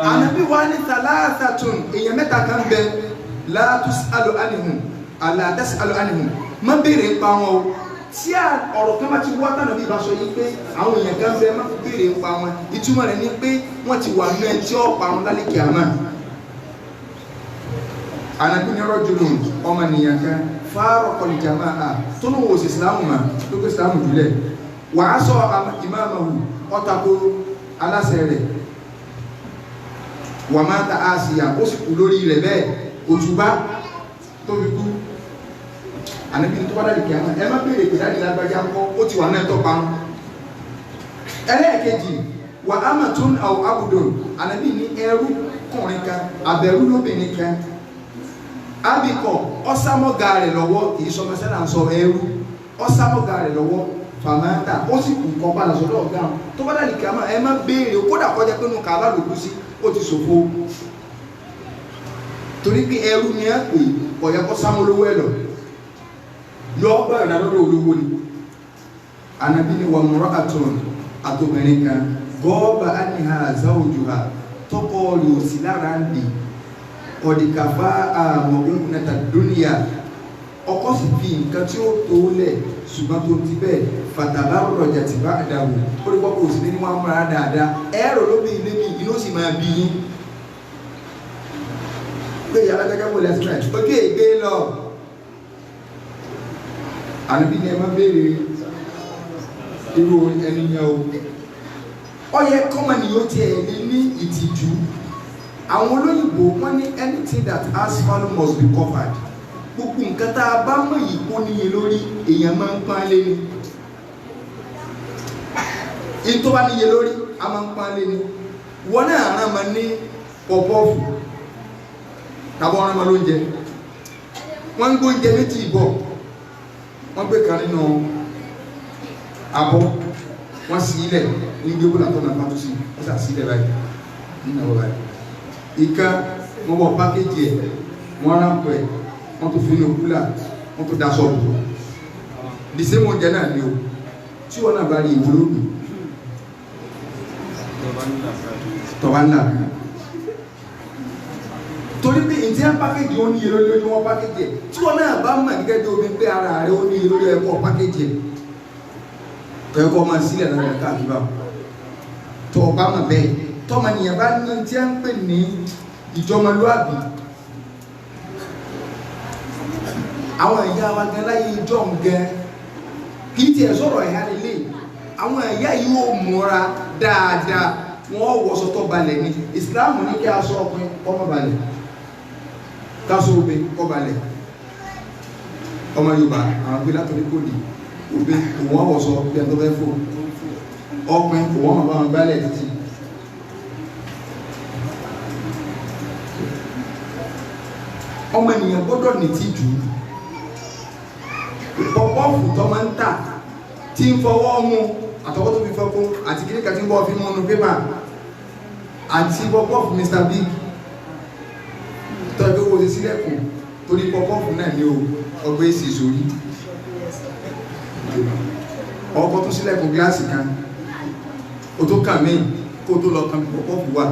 ànábì wa ní thalathatun èèyàn mẹ́ta kan bẹ la tus'alu anhum ala tas'alu anhum má béèrè ń pa wọn o tí ọ̀rọ̀ kan bá ti wá tánà bí ìbáṣọ yìí pé àwọn èèyàn kan bẹ má béèrè ń pa wọn ìtumọ̀ rẹ̀ ní pé wọ́n ti wà ní ẹni tí ó pa wọn lálẹ́ kìámà ànábì ní rajulun ọmọ nìyàn kan faraqal jama'a tó ní wò sí ìsìlámù mà tó gbé ìsìlámù jùlẹ̀ wàá sọ ìmáàmù ọ̀tàkó aláṣẹ rẹ̀ wà máa ta àṣìyà ó sì kú lórí rẹ̀ bẹ́ẹ̀ òtúbá tó fi kú ànábì tó bá dàdí kìámà ẹ má béèrè pé dáàdì lágbájá ńkọ́ ó ti wà náà tó pa ń. ẹlẹ́ẹ̀kejì wà amatun aw abudun ànábì ní ẹrú kùnrin kan àbẹ̀rú lóbìnrin kan abikọ ọsámọ́gà rẹ̀ lọ́wọ́ kìí sọmọ sẹ́nà ń sọ ẹrú ọsámọ́gà rẹ̀ lọ́wọ́ fàmáńtà ó sì kù kọ́ padà sọ́dọ̀ ọ̀gá wọn tó bá dàdí kìámà ẹ má béèrè kódà kọjá pé nù kàbá lòkú sí ó ti ṣòfò torí pé ẹrú ni ẹ pè kọ̀yẹ́ kọ́ sámúlówó ẹ lọ yọ ọgbà ìdádọ́dọ̀ olówó ni ànábì ni wà mọ́rọ́ àtòbìnrin kan gọ́ọ̀bà ánìhà zawjuha tọkọ rẹ̀ ò sí lára ń bì ọ̀dìkàfà àmọ̀gbọ́n nẹ́ta dúníyà ọkọ sì fi nǹkan tí ó tó lẹ̀ ṣùgbọ́n tó ti bẹ́ẹ̀ fàtàbà rọ̀jà tí bá dàwù ó rí pọ́pọ́ òsì ní wọ́n múra dáadáa ẹ̀rọ lóbi ilé mi inú sì máa bí yín pé ìyá alágbájá wọlé àti náà ojú ègbé lọ àníbí ni ẹ má béèrè irú ẹni yẹn o ọyẹ kọ́mọ̀nì yóò tiẹ̀ lé ní ìtìjú àwọn olóyìnbó wọ́n ní anything that has value must be covered gbogbo nǹkan tá a bá mọ̀ yìí kó níye lórí èèyàn máa ń pọ́n lé ní ètò bá níye lórí a máa ń pọ́n lé ní wọ́n náà rán ma ní pọ̀pọ́ọ̀fù tàbí ọ̀rán ma lóúnjẹ wọ́n ń gbóúnjẹ méjì bọ̀ wọ́n gbé kan nínú abọ́ wọ́n sí ilẹ̀ ní gbé bọ́lá tó náà pàtó sí wọ́n sà sí ilẹ̀ báyìí nínú ọ̀rọ̀ báyìí ìka wọ́n bọ̀ pákéjì ẹ̀ wọ́n ráńpọ̀ ẹ̀ wọ́n tó fi ní òkúlà wọ́n tó daṣọ òkú the same oúnjẹ náà ni o tí wọ́n náà bá rí ìwúlò dùn tọ́ba ńlá torí pé ìdí ẹ̀ pákéjì ó ní iye lórí wọn pákéjì ẹ̀ tí wọ́n náà bá mọ̀ gẹ́gẹ́ bí omi pé ara rẹ̀ ó ní iye lórí ẹ̀kọ́ pákéjì ẹ̀ tọ́yọ́kọ́ máa sílẹ̀ lára káàkiri báwọn tọ́ ọba mọ̀ bẹ́ẹ̀ tọ́mọ nìyẹn bá ní tí a ń pè ní ìjọmọlúàbí àwọn ẹ̀yà wa gan láyé ìjọ ń gan kì í tiẹ̀ sọ̀rọ̀ ẹ̀yà nílé àwọn ẹ̀yà yìí ó múra dáadáa wọ́n wọṣọ tó balẹ̀ ní ìsìláàmù ní kí aṣọ ọkùnrin ọmọ balẹ̀ káṣọ obe kọ́ balẹ̀ ọmọ Yorùbá àwọn gbé látọ̀rí kòdì obe òun wọṣọ bí ẹni tó fẹ́ fò ọkùnrin òun ọmọ bá wọn gbálẹ̀ títí ọmọ ènìyàn gbọ́dọ̀ ní tìjú pọ̀pọ́ọ̀fù tó máa ń tà tí ń fọwọ́ mú àtọwọ́ tó fi fọ́ fún àti kí ní kàtí ń bọ́ fi mọ́nu pépà àti pọ̀pọ́ọ̀fù Mr. Big tọ́jú owó sí sílẹ̀kùn torí pọ̀pọ́ọ̀fù náà ní ọgbẹ́ èsì sórí ọkọ̀ tó sílẹ̀kùn gíláàsì kan o tó kà mí kó tó lọ kan pọ̀pọ́ọ̀fù wà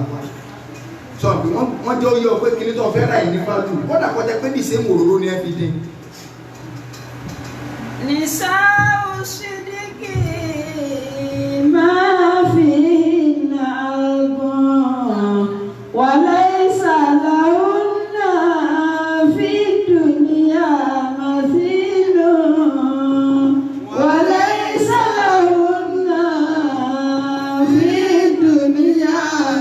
sọ pé wọ́n jẹ́ oyè ọ̀pẹ́ kìíní tó fẹ́ ra ìní fájú kódà kọjá pé ní ìsẹ́mù òróró ní ẹ́fì dín. nìṣá òṣìdíkì máa fi nàgbọ̀n wàlẹ́ ìsàlàrún náà fi dùnìyà màsílù wàlẹ́ ìsàlàrún náà fi dùnìyà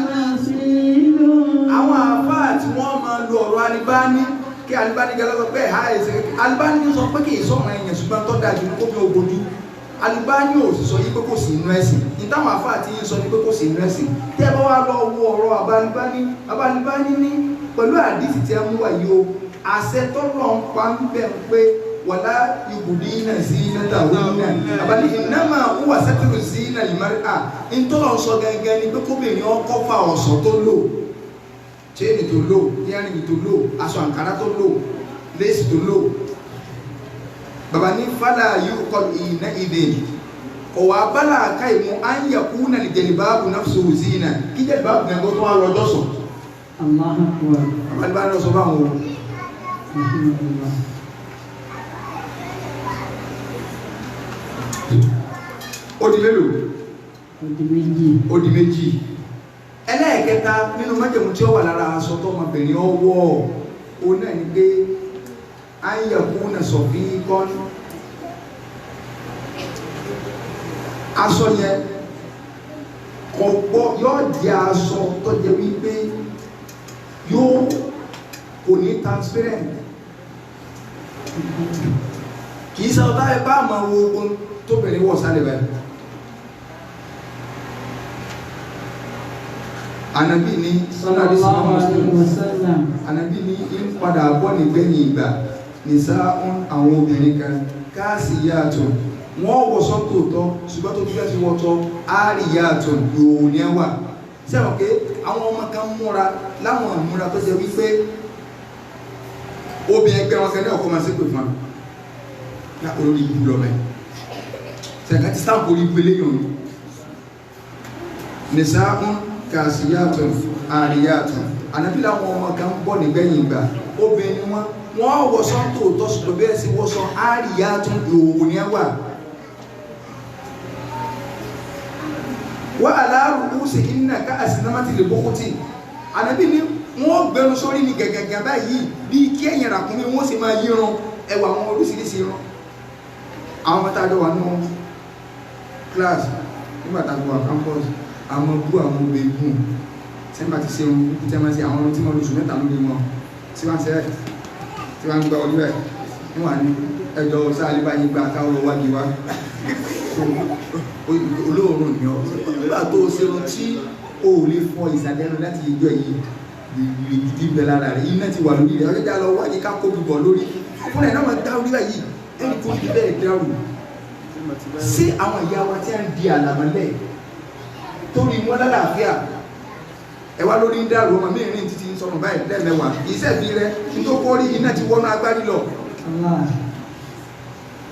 màsílù. àwọn àfáà tí wọ́n máa lo ọ̀rọ̀ Alibani kí Alibani gẹ́lẹ́ sọ pé ẹ̀há ẹ̀sẹ̀ Alibani sọ pé kì í sọ̀rọ̀ ẹ̀yẹ̀ ṣùgbọ́n tó dájú ní kó fi ògbójú Alibani ò sì sọ yí pé kò sí inú ẹ̀sìn ìtàwọn àfáà tí yín sọ ní pé kò sí inú ẹ̀sìn tí ẹ bá wá lọ wo ọ̀rọ̀ Alibani ní pẹ̀lú àdìsí tí ẹ mú wà yìí o àṣẹ tó lọ ń pa ń bẹ̀ pé wàlá ibùdí náà sí nẹ́ta òun náà àbálí ìnáma wúwà sẹ́tìrì sí náà ìmárì à ń tó lọ sọ gẹ́gẹ́ ni pé kóbìnrin ọkọ̀ fa ọ̀sán tó lò chain tó lò earring tó lò aṣọ àǹkárá tó lò lace tó lò bàbá ní fàlà yóò kọ ìná ìdè ọ̀wà abala àká ìmú ànyàkú náà lè jẹ̀lì báàbù náà sọ òsì náà kí jẹ̀lì báàbù náà tó wà lọ́jọ́ sọ. bàbá ní lọ sọ báwọn o. ó di mélòó? ó di méjì. ẹlẹ́ẹ̀kẹta nínú májèmú tí ó wà lára aṣọ tó ọmọbìnrin ọwọ́ o náà ní pé ayẹ̀kú náà sọ fi kọ́ aṣọ yẹn kọ̀pọ̀ yóò jẹ́ aṣọ tó jẹ́ wípé yóò kò ní transparent kì í sáwọ́ táyé bá máa wo ogun tó bẹ̀rẹ̀ wọ̀ sálẹ̀ báyìí. Ànábì ní sallallahu alaihi wasallam. Ànábì ní ń padà bọ́ nígbẹ̀yìn ìgbà nìsá àwọn obìnrin kan káàsì yàtọ̀ wọ́n wọ̀sán tòótọ́ ṣùgbọ́n tó fẹ́ sí wọ́tọ́ àárí yàtọ̀ yòó ní ẹwà sẹ́wọ̀n pé àwọn ọmọ kan múra láwọn ìmúra tó jẹ́ wípé obìnrin ẹgbẹ́ wọn kan ní ọkọ̀ máa ṣépè fún wa ní olórí ìlú lọ́mọ ẹ̀ sẹ́ka ti sáàpù orí ìpele yòó nìsá káàsì yàtọ̀ àárí yàtọ̀ Ànábì láwọn ọmọ kan bọ̀ nígbẹ̀yìn ìgbà obìnrin wọ́n wọ̀sán tòótọ́ ṣùgbọ́n bẹ́ẹ̀ sí wọ́sán àárí yàtọ̀ yòó ní ẹwà. Wa ala ru'usihinna ka asnamati al-bukhti Ànábì ní wọ́n gbẹnu sórí ní gẹ̀gẹ̀gẹ̀ báyìí bí kí ẹ̀yìn ràkúnmí wọ́n sì máa yírun ẹwà àwọn oríṣiríṣi irun. Àwọn ọmọ tàbí wà nínú class nígbà tàbí wà campus àwọn bú àwọn obìnrin tí wọ́n bá ti ṣe ohun tí wọ́n ti àwọn tí wọ́n lóṣù mẹ́ta lórí wọn tí wọ́n ti rẹ̀ tí wọ́n gba orí rẹ̀ níwọ̀n ní ẹjọ́ sáà báyìí gba káwọn wájú wá olóòrùn ni ọ nígbà tó o ṣerun tí o ò lè fọ ìsàlẹ̀nu láti ìjọ yìí ìrìgìdì bẹ lára rẹ̀ iná ti wà lórí rẹ̀ ọjọ́ lọ wáyé ká kó bíbọ̀ lórí fún ẹ̀ náà máa dá orí báyìí ẹni tó ti bẹ́ẹ̀ dárò sí àwọn ìyá wa tí a ń di àlàmọ́lẹ̀ tó rí wọn lálàáfíà ẹ wá lórí ń dárò ọmọ mẹ́rin títí sọnù báyìí lẹ́ẹ̀mẹ́wàá ìṣẹ́bí rẹ̀ nítorí kọ́ rí iná ti wọnú agbárí lọ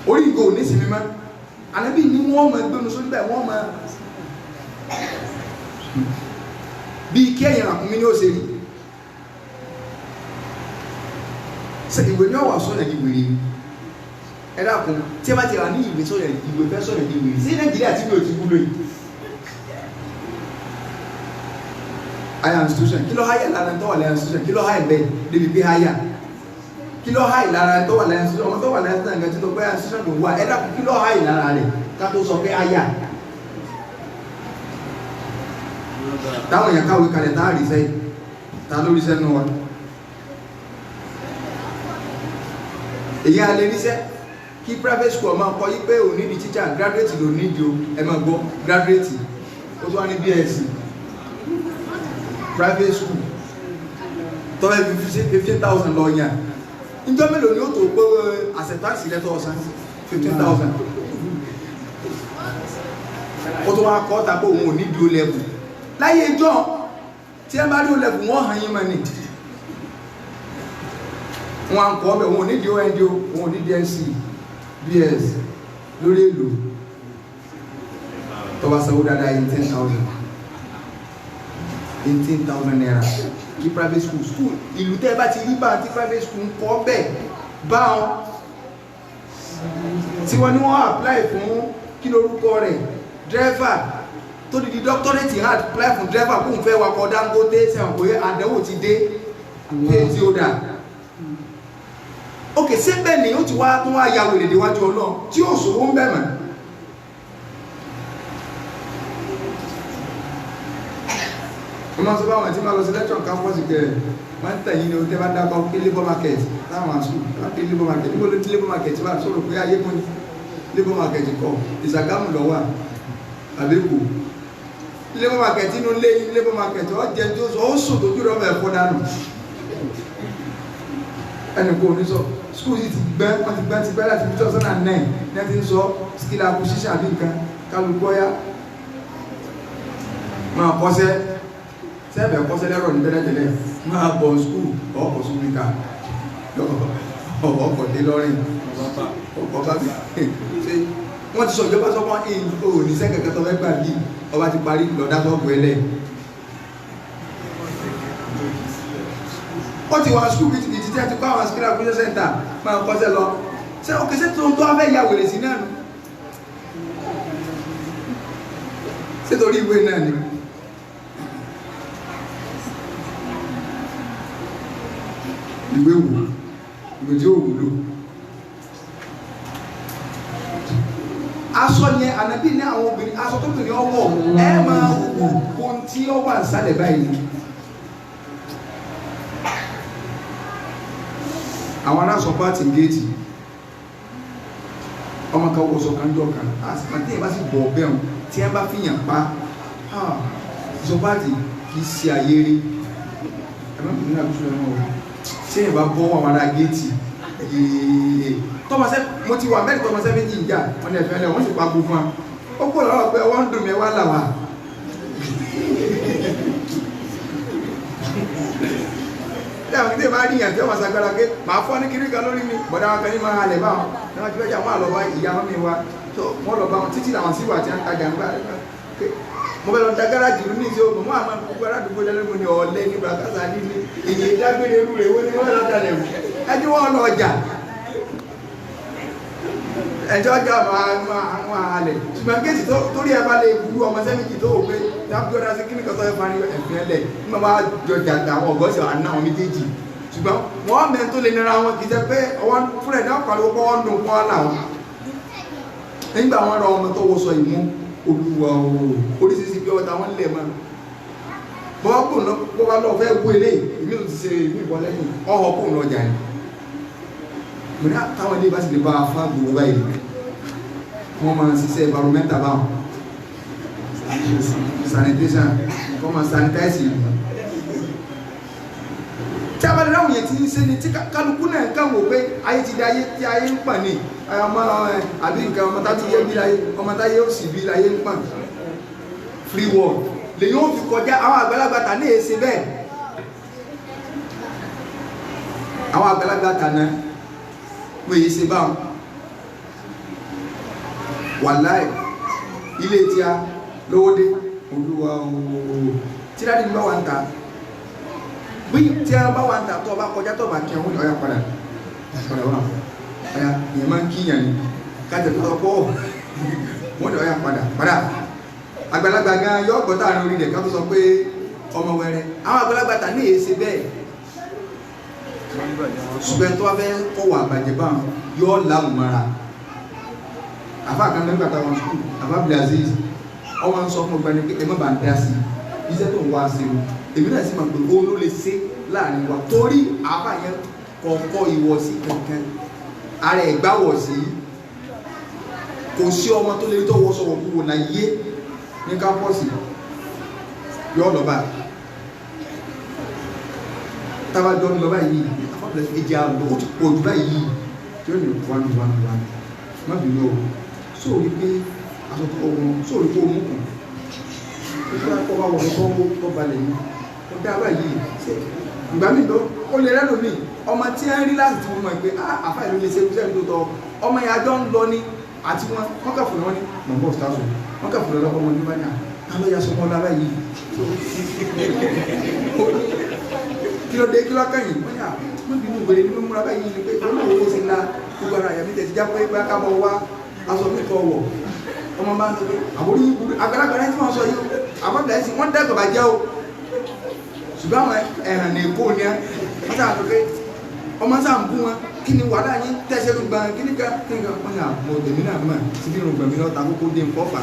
orí ìgò ní sinmi máa Ànábì ní wọ́n máa gbénu sórí bẹ́ẹ̀ wọ́n máa bí kí ẹ̀yìn àkúnmí ní ó ṣe rí ṣe ìwé ní ọwà sọ́nà di wèrè ẹ̀dá kún tí ẹ bá ti rà ní ìwé sọ́nà ìwé fẹ́ sọ́nà di wèrè sí Nàìjíríà tí mi ò ti wúlò yìí higher institution kí ló háyà lára tó wà lẹ́yìn institution kí ló háyà bẹ́ẹ̀ débi pé háyà kí ló háì lára tó wà lẹ́yìn sísọ ọmọ tó wà lẹ́yìn sísọ nǹkan tí tó gbé sísọ tó wà ẹ̀dá kí ló háì lára rẹ̀ ká tó sọ pé àyà táwọn èèyàn káwé kalẹ̀ tá a rí sẹ́yìn tá ló rí sẹ́nu wa èyí a lè ríṣẹ́ kí private school máa kọ́ yí pé ò ní di teacher graduate ló ní di o ẹ máa gbọ́ graduate ó tó wá ní BSc private school tọ́lẹ̀ 15,000 lọ yàn ìjọ mélòó ni ó tó pé àṣẹ̀táàsì lẹ́tọ́ ọ̀sán 15,000 ó tó wá kọ́ tàbí òun ò ní di ó lẹ́bù láyé ìjọ tí ẹ bá rí ó lẹ́bù wọ́n hàn yín mọ́ ni wọ́n á kọ́ ọbẹ̀ òun ò ní di OND òun ò ní di NC BS lórí èlò tó bá sanwó dáadáa 18,000 naira kí private school ìlú tẹ́ bá ti rí bá tí private school ń kọ́ bẹ́ẹ̀ bá wọn tí wọ́n ní wọ́n apply fún kí lórúkọ rẹ̀ driver tó di doctorate hard apply fún driver kó n fẹ́ wakọ̀ Dangote sẹ́wọ̀n pé àdánwò ti dé pé tí ó dà ok síbẹ̀ ni ó ti wá tó wá ya wèrè déwájú Ọlọ́run tí ó ṣòwò ń bẹ̀ mọ́ wọ́n máa sọ báwọn tí máa lọ sí lẹ́tọ̀ campus kẹrẹ̀ wọ́n ń tẹ̀yìn ní o tẹ́ bá dákọ̀ pé labour market láwọn àṣù láti labour market níbo ló ti labour market wà sọ̀rọ̀ pé ayé mọ́ labour market kọ̀ ìsàgámù lọ́wọ́ àbẹ́kù labour market inú lé labour market ọ́ jẹ́ tó sọ ó sùn tó dúró ọmọ ẹ̀fọ́ dànù ẹnì kò ní sọ school yìí ti gbẹ́ wọ́n ti gbẹ́ láti 2009 ní ẹ ti ń sọ skill acquisition àbí nǹkan kálukú ọ̀yá máa kọ́sẹ́ sẹ́ẹ̀bẹ̀ kọ́sẹ́ lẹ́rọ̀ ní bẹ́lẹ́tẹ̀lẹ́ máa bọ̀ skúù ọkọ̀ súnmíkà ọkọ̀ dé lọ́rin ọkọ̀ bá bí wọ́n ti sọ ìjọba sọ́kọ́ ìlú oníṣẹ́ kẹ̀kẹ́ tó fẹ́ gbà bí ọba ti parí lọ́dá sọ́kù ẹlẹ́ ó ti wà skúù kìtìkìtì tí a ti kọ́ àwọn skill acquisition center máa kọ́sẹ́ lọ ṣé òkè sí tó ń tó afẹ́ ìyá wèrè sí náà ṣé torí ìwé náà ni ìwé wò ìwé tí ó wúlò aṣọ yẹn Ànábì ní àwọn obìnrin aṣọ tó bìnrin ọwọ́ ẹ máa wò ohun tí ó wà nísàlẹ̀ báyìí àwọn aláṣọ pàtì géètì ọmọ kan wọ́sọ̀ kan jọ kan àsìkò tí ẹ bá sì bọ̀ ọbẹ̀ wọn tí ẹ bá fi yàn pa ìsọpáàtì kì í ṣe ayé rí ẹ̀mọ́ mi ní àbúṣe ẹ̀mọ́ o ṣé ẹ bá bọ́ wọn ara géètì tọ́mọsẹ́ mo ti wà mẹ́rin tọ́mọsẹ́ méjì ìjà wọn ni ẹ̀fẹ́ lẹ̀ wọ́n sì pa gbogbo wọn ó kó lọ́wọ́ pé wọ́n ń dùn mí wá là wá tí àwọn ìdílé máa rí yàn tí wọ́n ṣàgbára pé màá fọ́ ní kiri kan lórí mi bọ̀dá wọn kan ní máa halẹ̀ báwọn ní wọ́n ti fẹ́ jà wọ́n àlọ́ bá ìyá wọn mi wá tó wọ́n lọ bá wọn títí làwọn sí wà tí wọ́n ń tajà nígbà mo fẹ́ lọ da gáràjì ní ìṣe òmùmú àmọ́ gbogbo aládùúgbò lẹ́nu ní ọ̀lẹ́ ní bàkásà ní èyí dágbére irú rẹ̀ wọ́n ní wọ́n lọ dalẹ̀ wù ẹni wọ́n lọ ọjà ẹjọ́ ọjà máa halẹ̀ ṣùgbọ́n kéèsì torí ẹ bá lè burú ọmọ sẹ́mìkì tó wò pé dábúdọ́dá sí kíní kan tó fẹ́ fani ẹ̀fìn ẹlẹ̀ nígbà bá jọjà àwọn ọ̀gọ́sì àná àwọn méjèèjì ṣùgbọ́n wọ́n mẹ́ tó lè nira wọn kì í ṣe pé ọwọ́ fúnrẹ̀ náà pariwo pọ́ wọ́n dùn pọ́ láwọn nígbà wọn rọ ọmọ tó wọ́ sọ ìmú olúwa oríṣiríṣi bí ọta wọn lè máa bọ́ọ̀kùn ló bá lọ fẹ́ gbó ilé ìmí ti ṣe ìmí ìbọn lẹ́yìn ọ̀họ̀ kùn lọ́jà ni mo ní àtàwọn ilé bá sì lè bá fún àgbòrò báyìí wọ́n máa ń ṣiṣẹ́ environmental báwọn sanitation wọ́n máa sanitize ìlú tí a bá lè ráwọn yẹn ti ń ṣe ni tí kálukú náà kàn wò pé ayé ti di ayé tí ayé ń pàn ní ọmọ àbí nǹkan ọmọ tá ti yẹ bí láyé ọmọ tá yẹ ó sì bí láyé ń pàn free world lè yóò fi kọjá àwọn àgbàlagbà tà ní èsè bẹ́ẹ̀ àwọn àgbàlagbà tà náà wọ́n èyí ṣe báwọn wàláì ilé tí a lówó dé olúwa ooo tí dáadé bá wà ń ta bí tí a bá wà ń ta tó ọba kọjá tó ọba kí àwọn ọ̀yà padà wà ọ̀yà ìyẹn máa ń kíyàn ní kájẹ̀ tó tọ́pọ̀ wọ́n ni ọ̀yà padà àgbàlagbà gan yọ ọgbọ̀ta àrin orí rẹ̀ ká tó sọ pé ọmọ wẹrẹ àwọn àgbàlagbà tà ní èsì bẹ́ẹ̀ ṣùgbọ́n tó wá fẹ́ kọ́wọ́ àbàjẹ́ bá yọ láwùn mara àfáà kan lẹ́gbàá táwọn sùkúl àfáà Abdulaziz ọmọ ń sọ fún ọgbà ní pé ẹ má bàa dá sí iṣẹ́ tó ń wá sí o èmi náà sì máa pè ó ló lè ṣe láàrin wa torí àfáà yẹn kọ̀ọ̀kọ́ ìwọ̀sí kankan ara ẹ̀gbá wọ̀ sí kò sí ọmọ tó lè tọ́wọ́ sọ̀rọ̀ kúrò láyé ní kápọ́ọ̀sì yọ lọ́ba tábàjọ́ ń lọ báyìí afọ́bìlẹ̀ fi jẹ́ àlọ́ ó ti pọ̀ jù báyìí tí ó ní wánu má bínú o sóòrí pé asọ́tọ̀ ọmọ sóòrí pé omú kù nígbà tó bá wọ̀n tó balẹ̀ ní ó dá báyìí ìgbà míì lọ ó lè rẹ́lò mí ọmọ tí ń rí láti tí wọ́n mọ̀ pé àfà ìlú lè ṣe iṣẹ́ tó tọ́ ọmọ yẹn àjọ ń lọ ní àti wọ́n kà fún wọn ní mọ̀bọ́ stásù wọ́n kà fún ọlọ́pọ̀ wọn ní báyà kálọ́ ya sọmọ́ lára yìí kí ló dé kí ló kẹ́yìn wọ́n yà wọ́n bí inú ìwé nínú múra báyìí ni pé olóòwò ó ti la gbogbo ara yàmí tẹ̀sí jápé pé kábọ̀ wá aṣọ mi kọ wọ̀ ọmọ bá ń sọ pé àbórí ìbúrú àgbàlagbà tí wọ́n sọ yìí àbọ̀dà ẹ̀sìn wọ́n dẹ́gbẹ̀ bá jẹ́ o ṣùgbọ́n àwọn ẹ̀hàn ní èkó ni wọ́n sàn pé ọmọ sàn bú wọn kí ni wàhálà yín tẹ̀sẹ̀ tó gbà kí ni ká wọ́n yà mọ̀ tèmi náà mọ̀ síbí irun gbẹ̀mí náà ta kókó dé nǹkan fà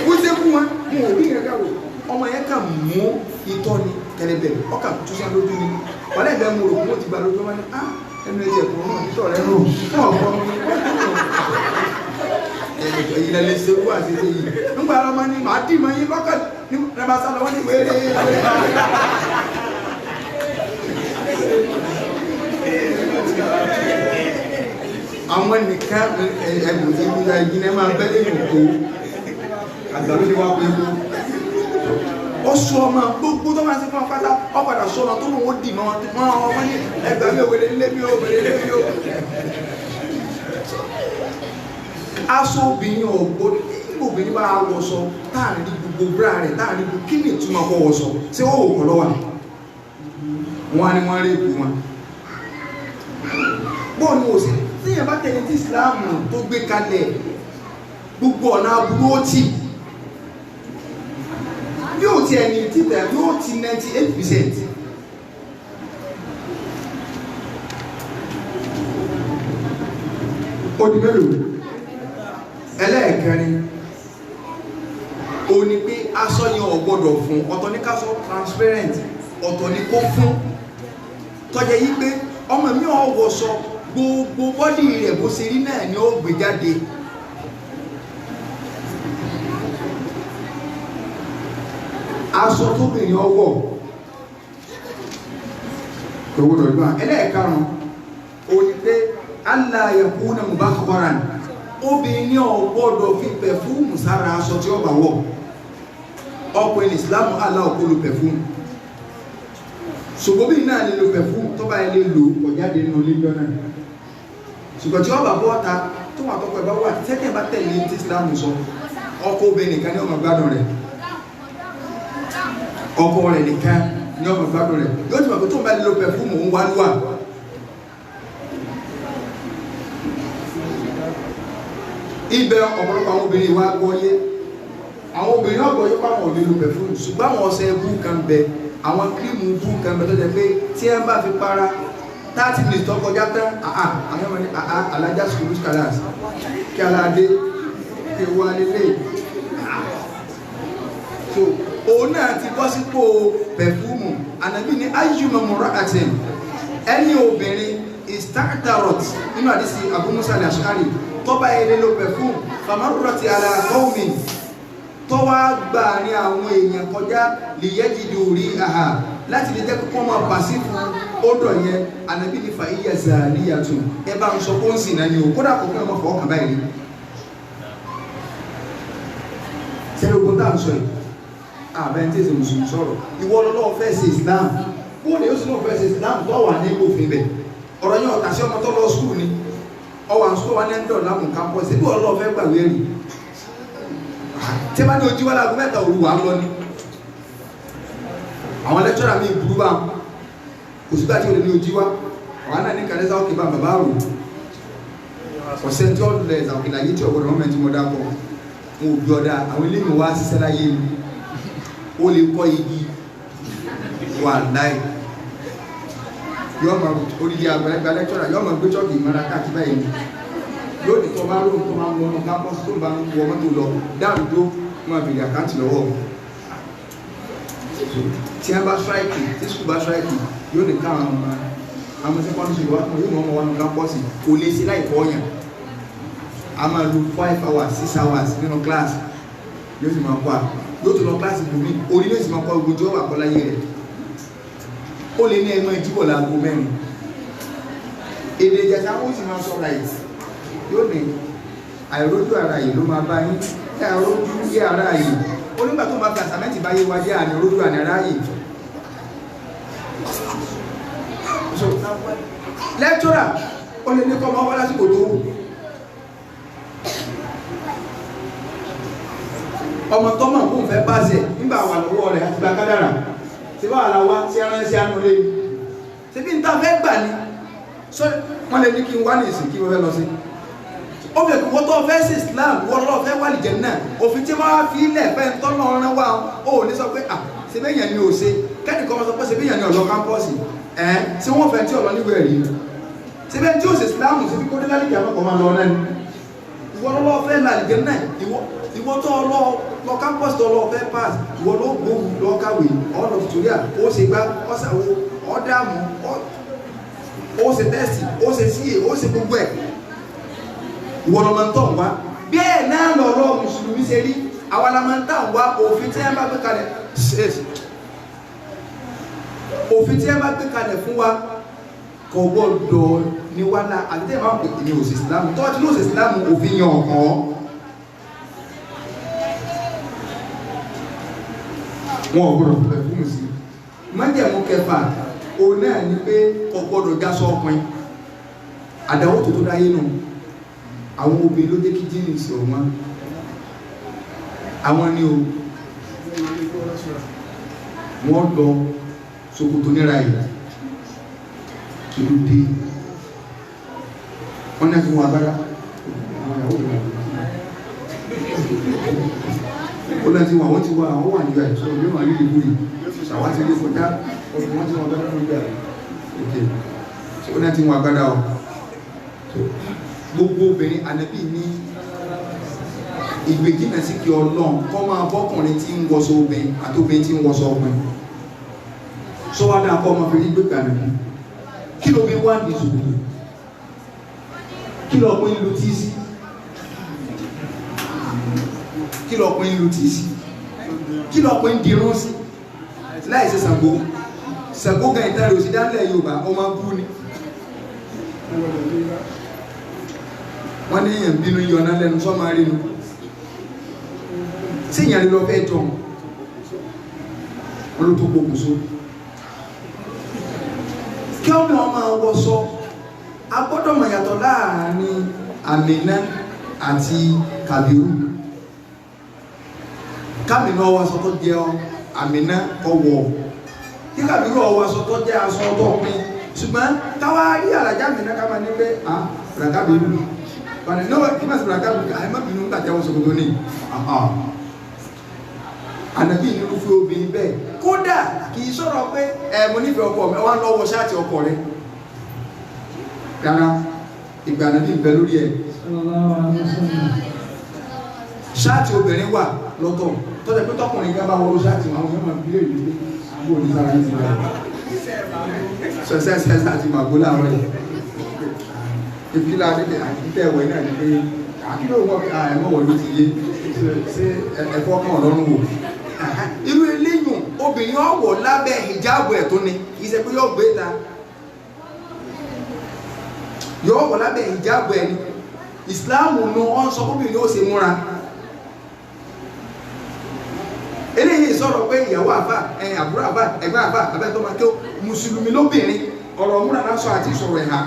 wọ́n ṣe bú wọn mo ò rí ìrẹ́ká wò ọmọ yẹn kà mú itọ́ ni kẹlẹbẹ ọkà túnṣe lójú ni wọlé ìgbà mo rò wọ́n ti gbà lójú wọn ni ẹnu ẹ̀jẹ̀ kò náà nítọ̀ rẹ̀ rò náà kọ́ ìlẹ̀ lè ṣe wú àti ṣe yìí nígbà ọmọ ni màá dì mọ́ yín lọ́kàn ní ẹ̀bá sálọ wọ́n ní wéré àwọn nìkan ẹ̀bùn ìgbìyà ìgbìyà máa bẹ́lẹ̀ ìrùkó àgbàlú ni wá pé ó sọ ọmọ gbogbo tó máa ń ṣe fún ọpátá ọpadà sọ ọmọ tó lòun ó dì mọ́ ọmọ ní ẹgbẹ́ mi òwèrè nílé mi ó aṣọ obìnrin ọ̀gbọ́n nígbà obìnrin bá wọṣọ táàrin gbogbo bra rẹ̀ táàrin gbogbo kí ni ìtumọ̀ kọ́ wọṣọ tí ó wò kọ́ lọ́wà wọn ni wọ́n rí ìpù wọn bọ́ọ̀ ni òsì tí yẹn bá tẹ̀lé tí ìsìláàmù tó gbé kalẹ̀ gbogbo ọ̀nà aburú ó tì yóò ti ẹni títẹ̀ yóò ti 98%. Odi mélòó ẹlẹ́ẹ̀kẹrin o ní pé aṣọ yẹn ò gbọ́dọ̀ fún ọ̀tọ̀ ní káṣọ transparent ọ̀tọ̀ ní kó fún tọ́jẹ́ yí pé ọmọ mi ò wọṣọ gbogbo bọ́dì rẹ̀ bó ṣe rí náà ni ó gbé jáde aṣọ tó bìnrin ọwọ́ gbogbo ìgbà ẹlẹ́ẹ̀karùn ó ní pé Allah yakuna mubakharan obìnrin ò gbọ́dọ̀ fi pẹ̀fúmù sára aṣọ tí ó bá wọ̀ ọkùnrin Islam Allah kò lo pẹ̀fúmù ṣùgbọ́n bí náà lè lo pẹ̀fúmù tó bá lè lò ọ̀jáde nínú lílọ́ náà ṣùgbọ́n tí ó bá bọ́ ta tó wà tọ́kọ̀ ẹ̀bá wà tẹ́tẹ́ bá tẹ̀lé tí Islam sọ ọkọ obìnrin nìkan ní ọmọ gbádùn rẹ̀ ọkọ rẹ̀ nìkan ní ọmọ gbádùn rẹ̀ yóò ti mọ̀ pé tó ń bá lè lo pẹ̀fúmù ń wá lúwà ibẹ̀ ọ̀pọ̀lọpọ̀ àwọn obìnrin wa gbọ́yé àwọn obìnrin náà gbọ́yé pàwọn òní lo pẹ̀fúmù ṣùgbọ́n àwọn ọṣẹ bú kan bẹ àwọn kírímù bú kan bẹ tó jẹ pé tí ẹ bá fi para 30 minutes tó kọjá tán àwọn ọmọ ní alájá sùkúrú scholars kí aládé kí wà nílé so òun náà ti bọ́ sípò pẹ̀fúmù ànàbí ní ayyuma mura'atin ẹni obìnrin istartarot nínú àdísì Abu Musa al-Ash'ari tọ́ba ilé ló pẹ̀fúmù famarrati ala qawmin tó wá gbà ní àwọn èèyàn kọjá liyajidu ri'aha láti lè jẹ́ kọ́kọ́ máa pàṣí fún ọdọ̀ yẹn ànàbí ní fàíyà zaniyatun ẹ bá ń sọ kó ń sìn náà ni o kódà kò fún ọmọ fọwọ́ kàn báyìí sẹ́ni ogun tá à ń sọ yìí àbẹ́ni tí èsì mùsùlùmí sọ̀rọ̀ ìwọ lọ́wọ́ fẹ́ ṣe Islam bóun ni ó sì náà fẹ́ ṣe Islam tó wà ní òfin bẹ̀ ọ̀rọ̀ yẹn ọ̀tà sí ọmọ tó lọ skul ni ọwọ́ àwọn skul wa ní ẹ̀ńdọ̀ lámù campus ẹ̀bí wọ́n lọ́wọ́ fẹ́ gbàwé rí tí ẹ bá ní ojú wa láago mẹ́ta òru wà á lọ ní àwọn lẹ́kítọ́rà mi burú bá kò sígbà tí ó lè ní ojú wa àwọn náà ní kàlẹ́sà òkè bá bàbá rò ọ̀sẹ̀ tí ó lẹ̀ ìzàwọ̀kì láyé tí ọ̀gbọ̀dọ̀ wọn mẹ́tí mo dákọ̀ mo bí ọ̀dà àwọn ilé mi wá ṣiṣẹ́ láyé mi ó lè kọ́ igi wà láì yọ́ ma orílẹ̀ àgbàlagbà lẹ́kítọ́rà yọ́ ma gbé chọ́ọ̀kì ìmọ̀ra káàkiri báyìí yóò ní tọ́ bá rò tó máa ń wọnú campus tó bá ń wọ mọ́tò lọ dáàbò tó máa bèrè àkáǹtì lọ́wọ́ tí a bá ṣáìkì tí sùkúl bá ṣáìkì yóò ní káwọn ọmọ secondary school wá yóò ní ọmọ wọn ní campus kò lè ṣe láì fọyàn a máa lo 5 hours 6 hours nínú class yóò sì máa kọ́ à yóò tó lọ class ìbùmí orí ló sì máa kọ́ ogun tí ó wà kọ́ láyé rẹ̀ ó lè ní ẹgbẹ́ ìjíbọ̀ láago mẹ́rin èdè ìjẹta ó sì máa sọ right yóò ní àìrójú ara yìí ló máa bá yín àìrójú yé ara yìí onígbà tó máa fi àsàmẹ́ntì báyé wáyé àní rójú àní ara yìí so lecturer ó lè ní kọ́ máa wá lásìkò tó wù ọmọ tọ́mọ̀ kó ń fẹ́ báṣẹ̀ nígbà wà lọ́wọ́ rẹ̀ àti gbàkádàrà tí bá àlàwà tí ẹran sí àánú lé tí bí n ta fẹ́ gbà ní sọ wọ́n lè ní kí n wá ní ìsìn kí wọ́n fẹ́ lọ sí ó fẹ́ kí wọ́n tó fẹ́ sí Islam wọ́n lọ́wọ́ fẹ́ wà lìjẹ̀ náà òfin tí wọ́n fi ilẹ̀ fẹ́ tọ́nà ọ̀rán wà ó ní sọ pé à ṣe bẹ́ẹ̀ yẹn ni ò ṣe kẹ́nìkan sọ pé ṣe bẹ́ẹ̀ yẹn ni ọ̀lọ́ kámpọ́ọ̀sì tí wọ́n fẹ́ tí ọ̀lọ́ níwẹ̀ rí ṣe bẹ́ẹ̀ tí ó ṣe Islam ṣe bí kó dé lálẹ́ ìjàmọ́ kan máa lọ náà ìwọ lọ́wọ́ fẹ́ lálẹ́ náà ìwọ tó lọ campus tó lọ fẹ́ pass ìwọ ló gbóhùn lọ kàwé ọ̀nà tutorial ó ṣe gbá ọ̀sàwò ọ̀dàmù ó ṣe tẹ́sì ó ṣe síyè ó ṣe gbogbo ẹ̀ ìwọ lọ máa ń tọ̀ wá bí ẹ̀ náà lọ́rọ̀ mùsùlùmí ṣe rí àwa la máa ń tà wá òfin tí ẹ bá gbé kalẹ̀ òfin tí ẹ bá gbé kalẹ̀ fún wa kò gbọ́dọ̀ ní wàhálà àti tẹ́ ẹ máa ń pè ní òsì Islam tó ti ní òsì Islam òfin yan ọ̀kan wọn ò gbọ́dọ̀ fẹ́ fún mi sí májẹ̀mú kẹfà òun náà ni pé kò gbọ́dọ̀ já sọ ọkùnrin àdáwó tó tó dáyé nù àwọn obìnrin ló dé kí jíìnì sí ọ̀wọ́n àwọn ni o wọ́n lọ ṣòkòtò níra yìí kí ló dé wọ́n náà fi wọn agbára ó láti wọ́n àwọn ti wá àwọn wà nígbà ìṣọ́ ilé wọn rí ìbúrí ṣàwá ti lé kọjá ọdún wọ́n ti wọ́n agbára nígbà òkè ó láti wọ́n agbára ọ gbogbo obìnrin ànábì ní ìgbèjìnà sí kí Ọlọ́run kọ́ máa bọ́kùnrin tí ń wọṣọ obìnrin àti obìnrin tí ń wọṣọ ọkùnrin sọ́wádà kọ́ ọmọ fi rí gbé kànáà kí ló bí wá ní ìṣòro kí lọ pín ìlú tí sí kí lọ pín ìlú tí sí kí lọ pín dìrún sí láì ṣe Ṣàngó Ṣàngó gan ìtàn rẹ̀ òsì dálẹ̀ Yorùbá ọmọ bú ni wọ́n ní èèyàn bínú yọ̀nà lẹ́nu sọ́mọ rínú tí ìyàn rí lọ fẹ́ jọ wọn ló tó pokùnso kí ọmọ ọmọ wọṣọ agbọ́dọ̀ mọ̀ yàtọ̀ láàrin Àmínà àti Kàbírù Kàmínà ọwọ́ aṣọ tó jẹ́ Àmínà ọwọ́ kí Kàbírù ọwọ́ aṣọ tó jẹ́ aṣọ tó pín ṣùgbọ́n káwá rí àlàjá Àmínà ká máa ní pé Kàbírù bàní náà kí máa sì Kàbírù àìmọ́ bínú ń gbàjẹ́ wọn ṣòkòtò ní ànàbí ìnú fún obìnrin bẹ́ẹ̀ kódà kì í sọ̀rọ̀ pé mo nífẹ̀ẹ́ ọkọ mi wá lọ́wọ́ ṣáàtì ọkọ rẹ̀ rárá ìgbà ànàbí ìbẹ̀ lórí ẹ̀ ṣáàtì obìnrin wà lọ́tọ̀ tọ́jọ́ pé tọkùnrin gan bá wọlé ṣáàtì àwọn ọmọ ìbílẹ̀ ìlú àbò oníṣàrà yìí ti rẹ̀ sọ́sẹ́sẹ́ àti màgbó láàárọ̀ yìí ìfìlà àdìtẹ̀ ẹ̀wẹ̀ náà ni pé àkílò wọn ẹ̀mọ́ wọ̀ ló ti yé ṣe ẹ̀fọ́ kan ọ̀lọ́run wò irú eléyìn obìnrin ọ̀wọ̀ lábẹ́ hijabu ẹ̀ tó ní kì í ṣe pé yóò gbé ta yóò wọ̀ lábẹ́ hijabu ẹ̀ ní ìsìláàmù ní wọ́n sọ obìnrin ó ṣe múra eléyìí sọ̀rọ̀ pé ìyàwó àfà àbúrò àfà ẹ̀gbọ́n àfà abẹ́tọ́ máa kí ó mùsùlùmí lóbìnrin ọ̀rọ̀ múra lásọ àti ìṣòro ẹ̀hà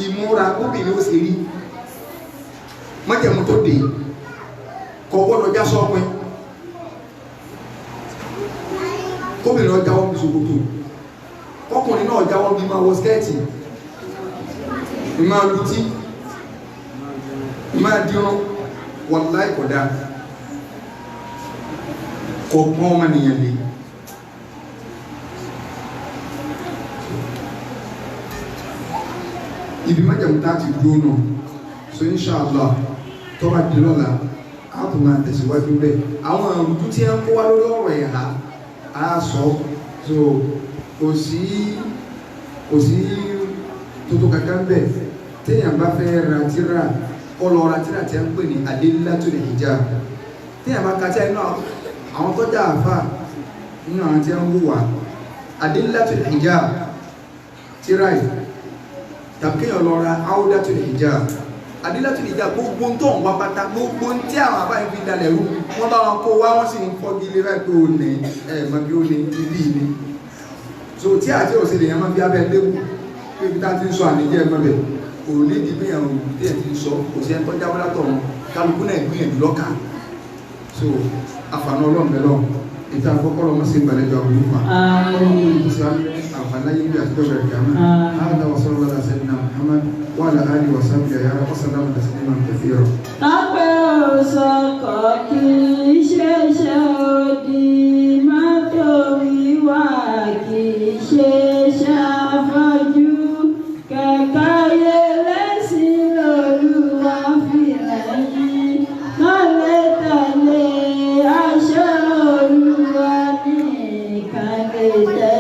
ìmúra obìnrin ó ṣe rí májẹ̀mú tó dé kò gbọ́dọ̀ já sọ́pin kóbìnrin náà jáwọ́ bí ṣòkòtò kọkùnrin náà jáwọ́ bí máa wọ skẹ́ẹ̀tì ìmáa lutí ìmáa dírún wàláhì kódà kò pọ́n ọmọ nìyẹn lé ibi májẹ̀mú tá ti dúró náà so inshallah tó bá di lọ́la a tó máa tẹ̀síwájú bẹ́ẹ̀ àwọn àrùtú tí a ń kó wá lórí ọ̀rọ̀ ẹ̀há a sọ so kò sí tuntun kankan bẹ́ẹ̀ téèyàn bá fẹ́ ra tírà kọ́ lọ ra tírà tí a ń pè ní Adillatul Hijab téèyàn bá ka tí a inú àwọn tó já àfà nínú àwọn tí a ń wúwà Adillatul Hijab tírà yìí tàbí kéèyàn lọ ra Awdatul Hijab Adillatul Hijab gbogbo tó ń wá pátá gbogbo tí àwọn àbáyé fi dalẹ̀ rú wọ́n bá wọn kó wá wọ́n sì ń fọ́gi ilé rẹ̀ pé ó ní mọ̀bí ó ní ibi ní so tí àti òsèlè yẹn máa fi abẹ́ léwu pé ibi tá ti ń sọ àníjẹ́ mọ́bẹ̀ kò ní di bí àwọn òbí tí ẹ̀ ti ń sọ kò sí ẹni tó jábọ́ látọ̀ wọn kálukú náà gbìyànjú lọ́kà so àfààní ọlọ́ọ̀mẹ́lọ́ ìta àkọ́kọ́ lọ́mọ sí ìgbàlejò àwọn olùkọ́ àǹfààní láyé bí àtijọ́ bẹ̀rẹ̀ kìámẹ́ هذا وصلى الله على سيدنا محمد وعلى آله وصحبه وسلم تسليما كثيرا. Lápẹ́ òsọkọ̀ kì í ṣe ṣe òdì, mọ́tò wíwà kì í ṣe ṣàfọ́jú, kẹ̀kẹ́ yẹ lẹ́sìn lóluwà fìlẹ̀ yìí, kọ́lé tẹ̀lé aṣọ Olúwa ní kàlẹ́ tẹ̀lé.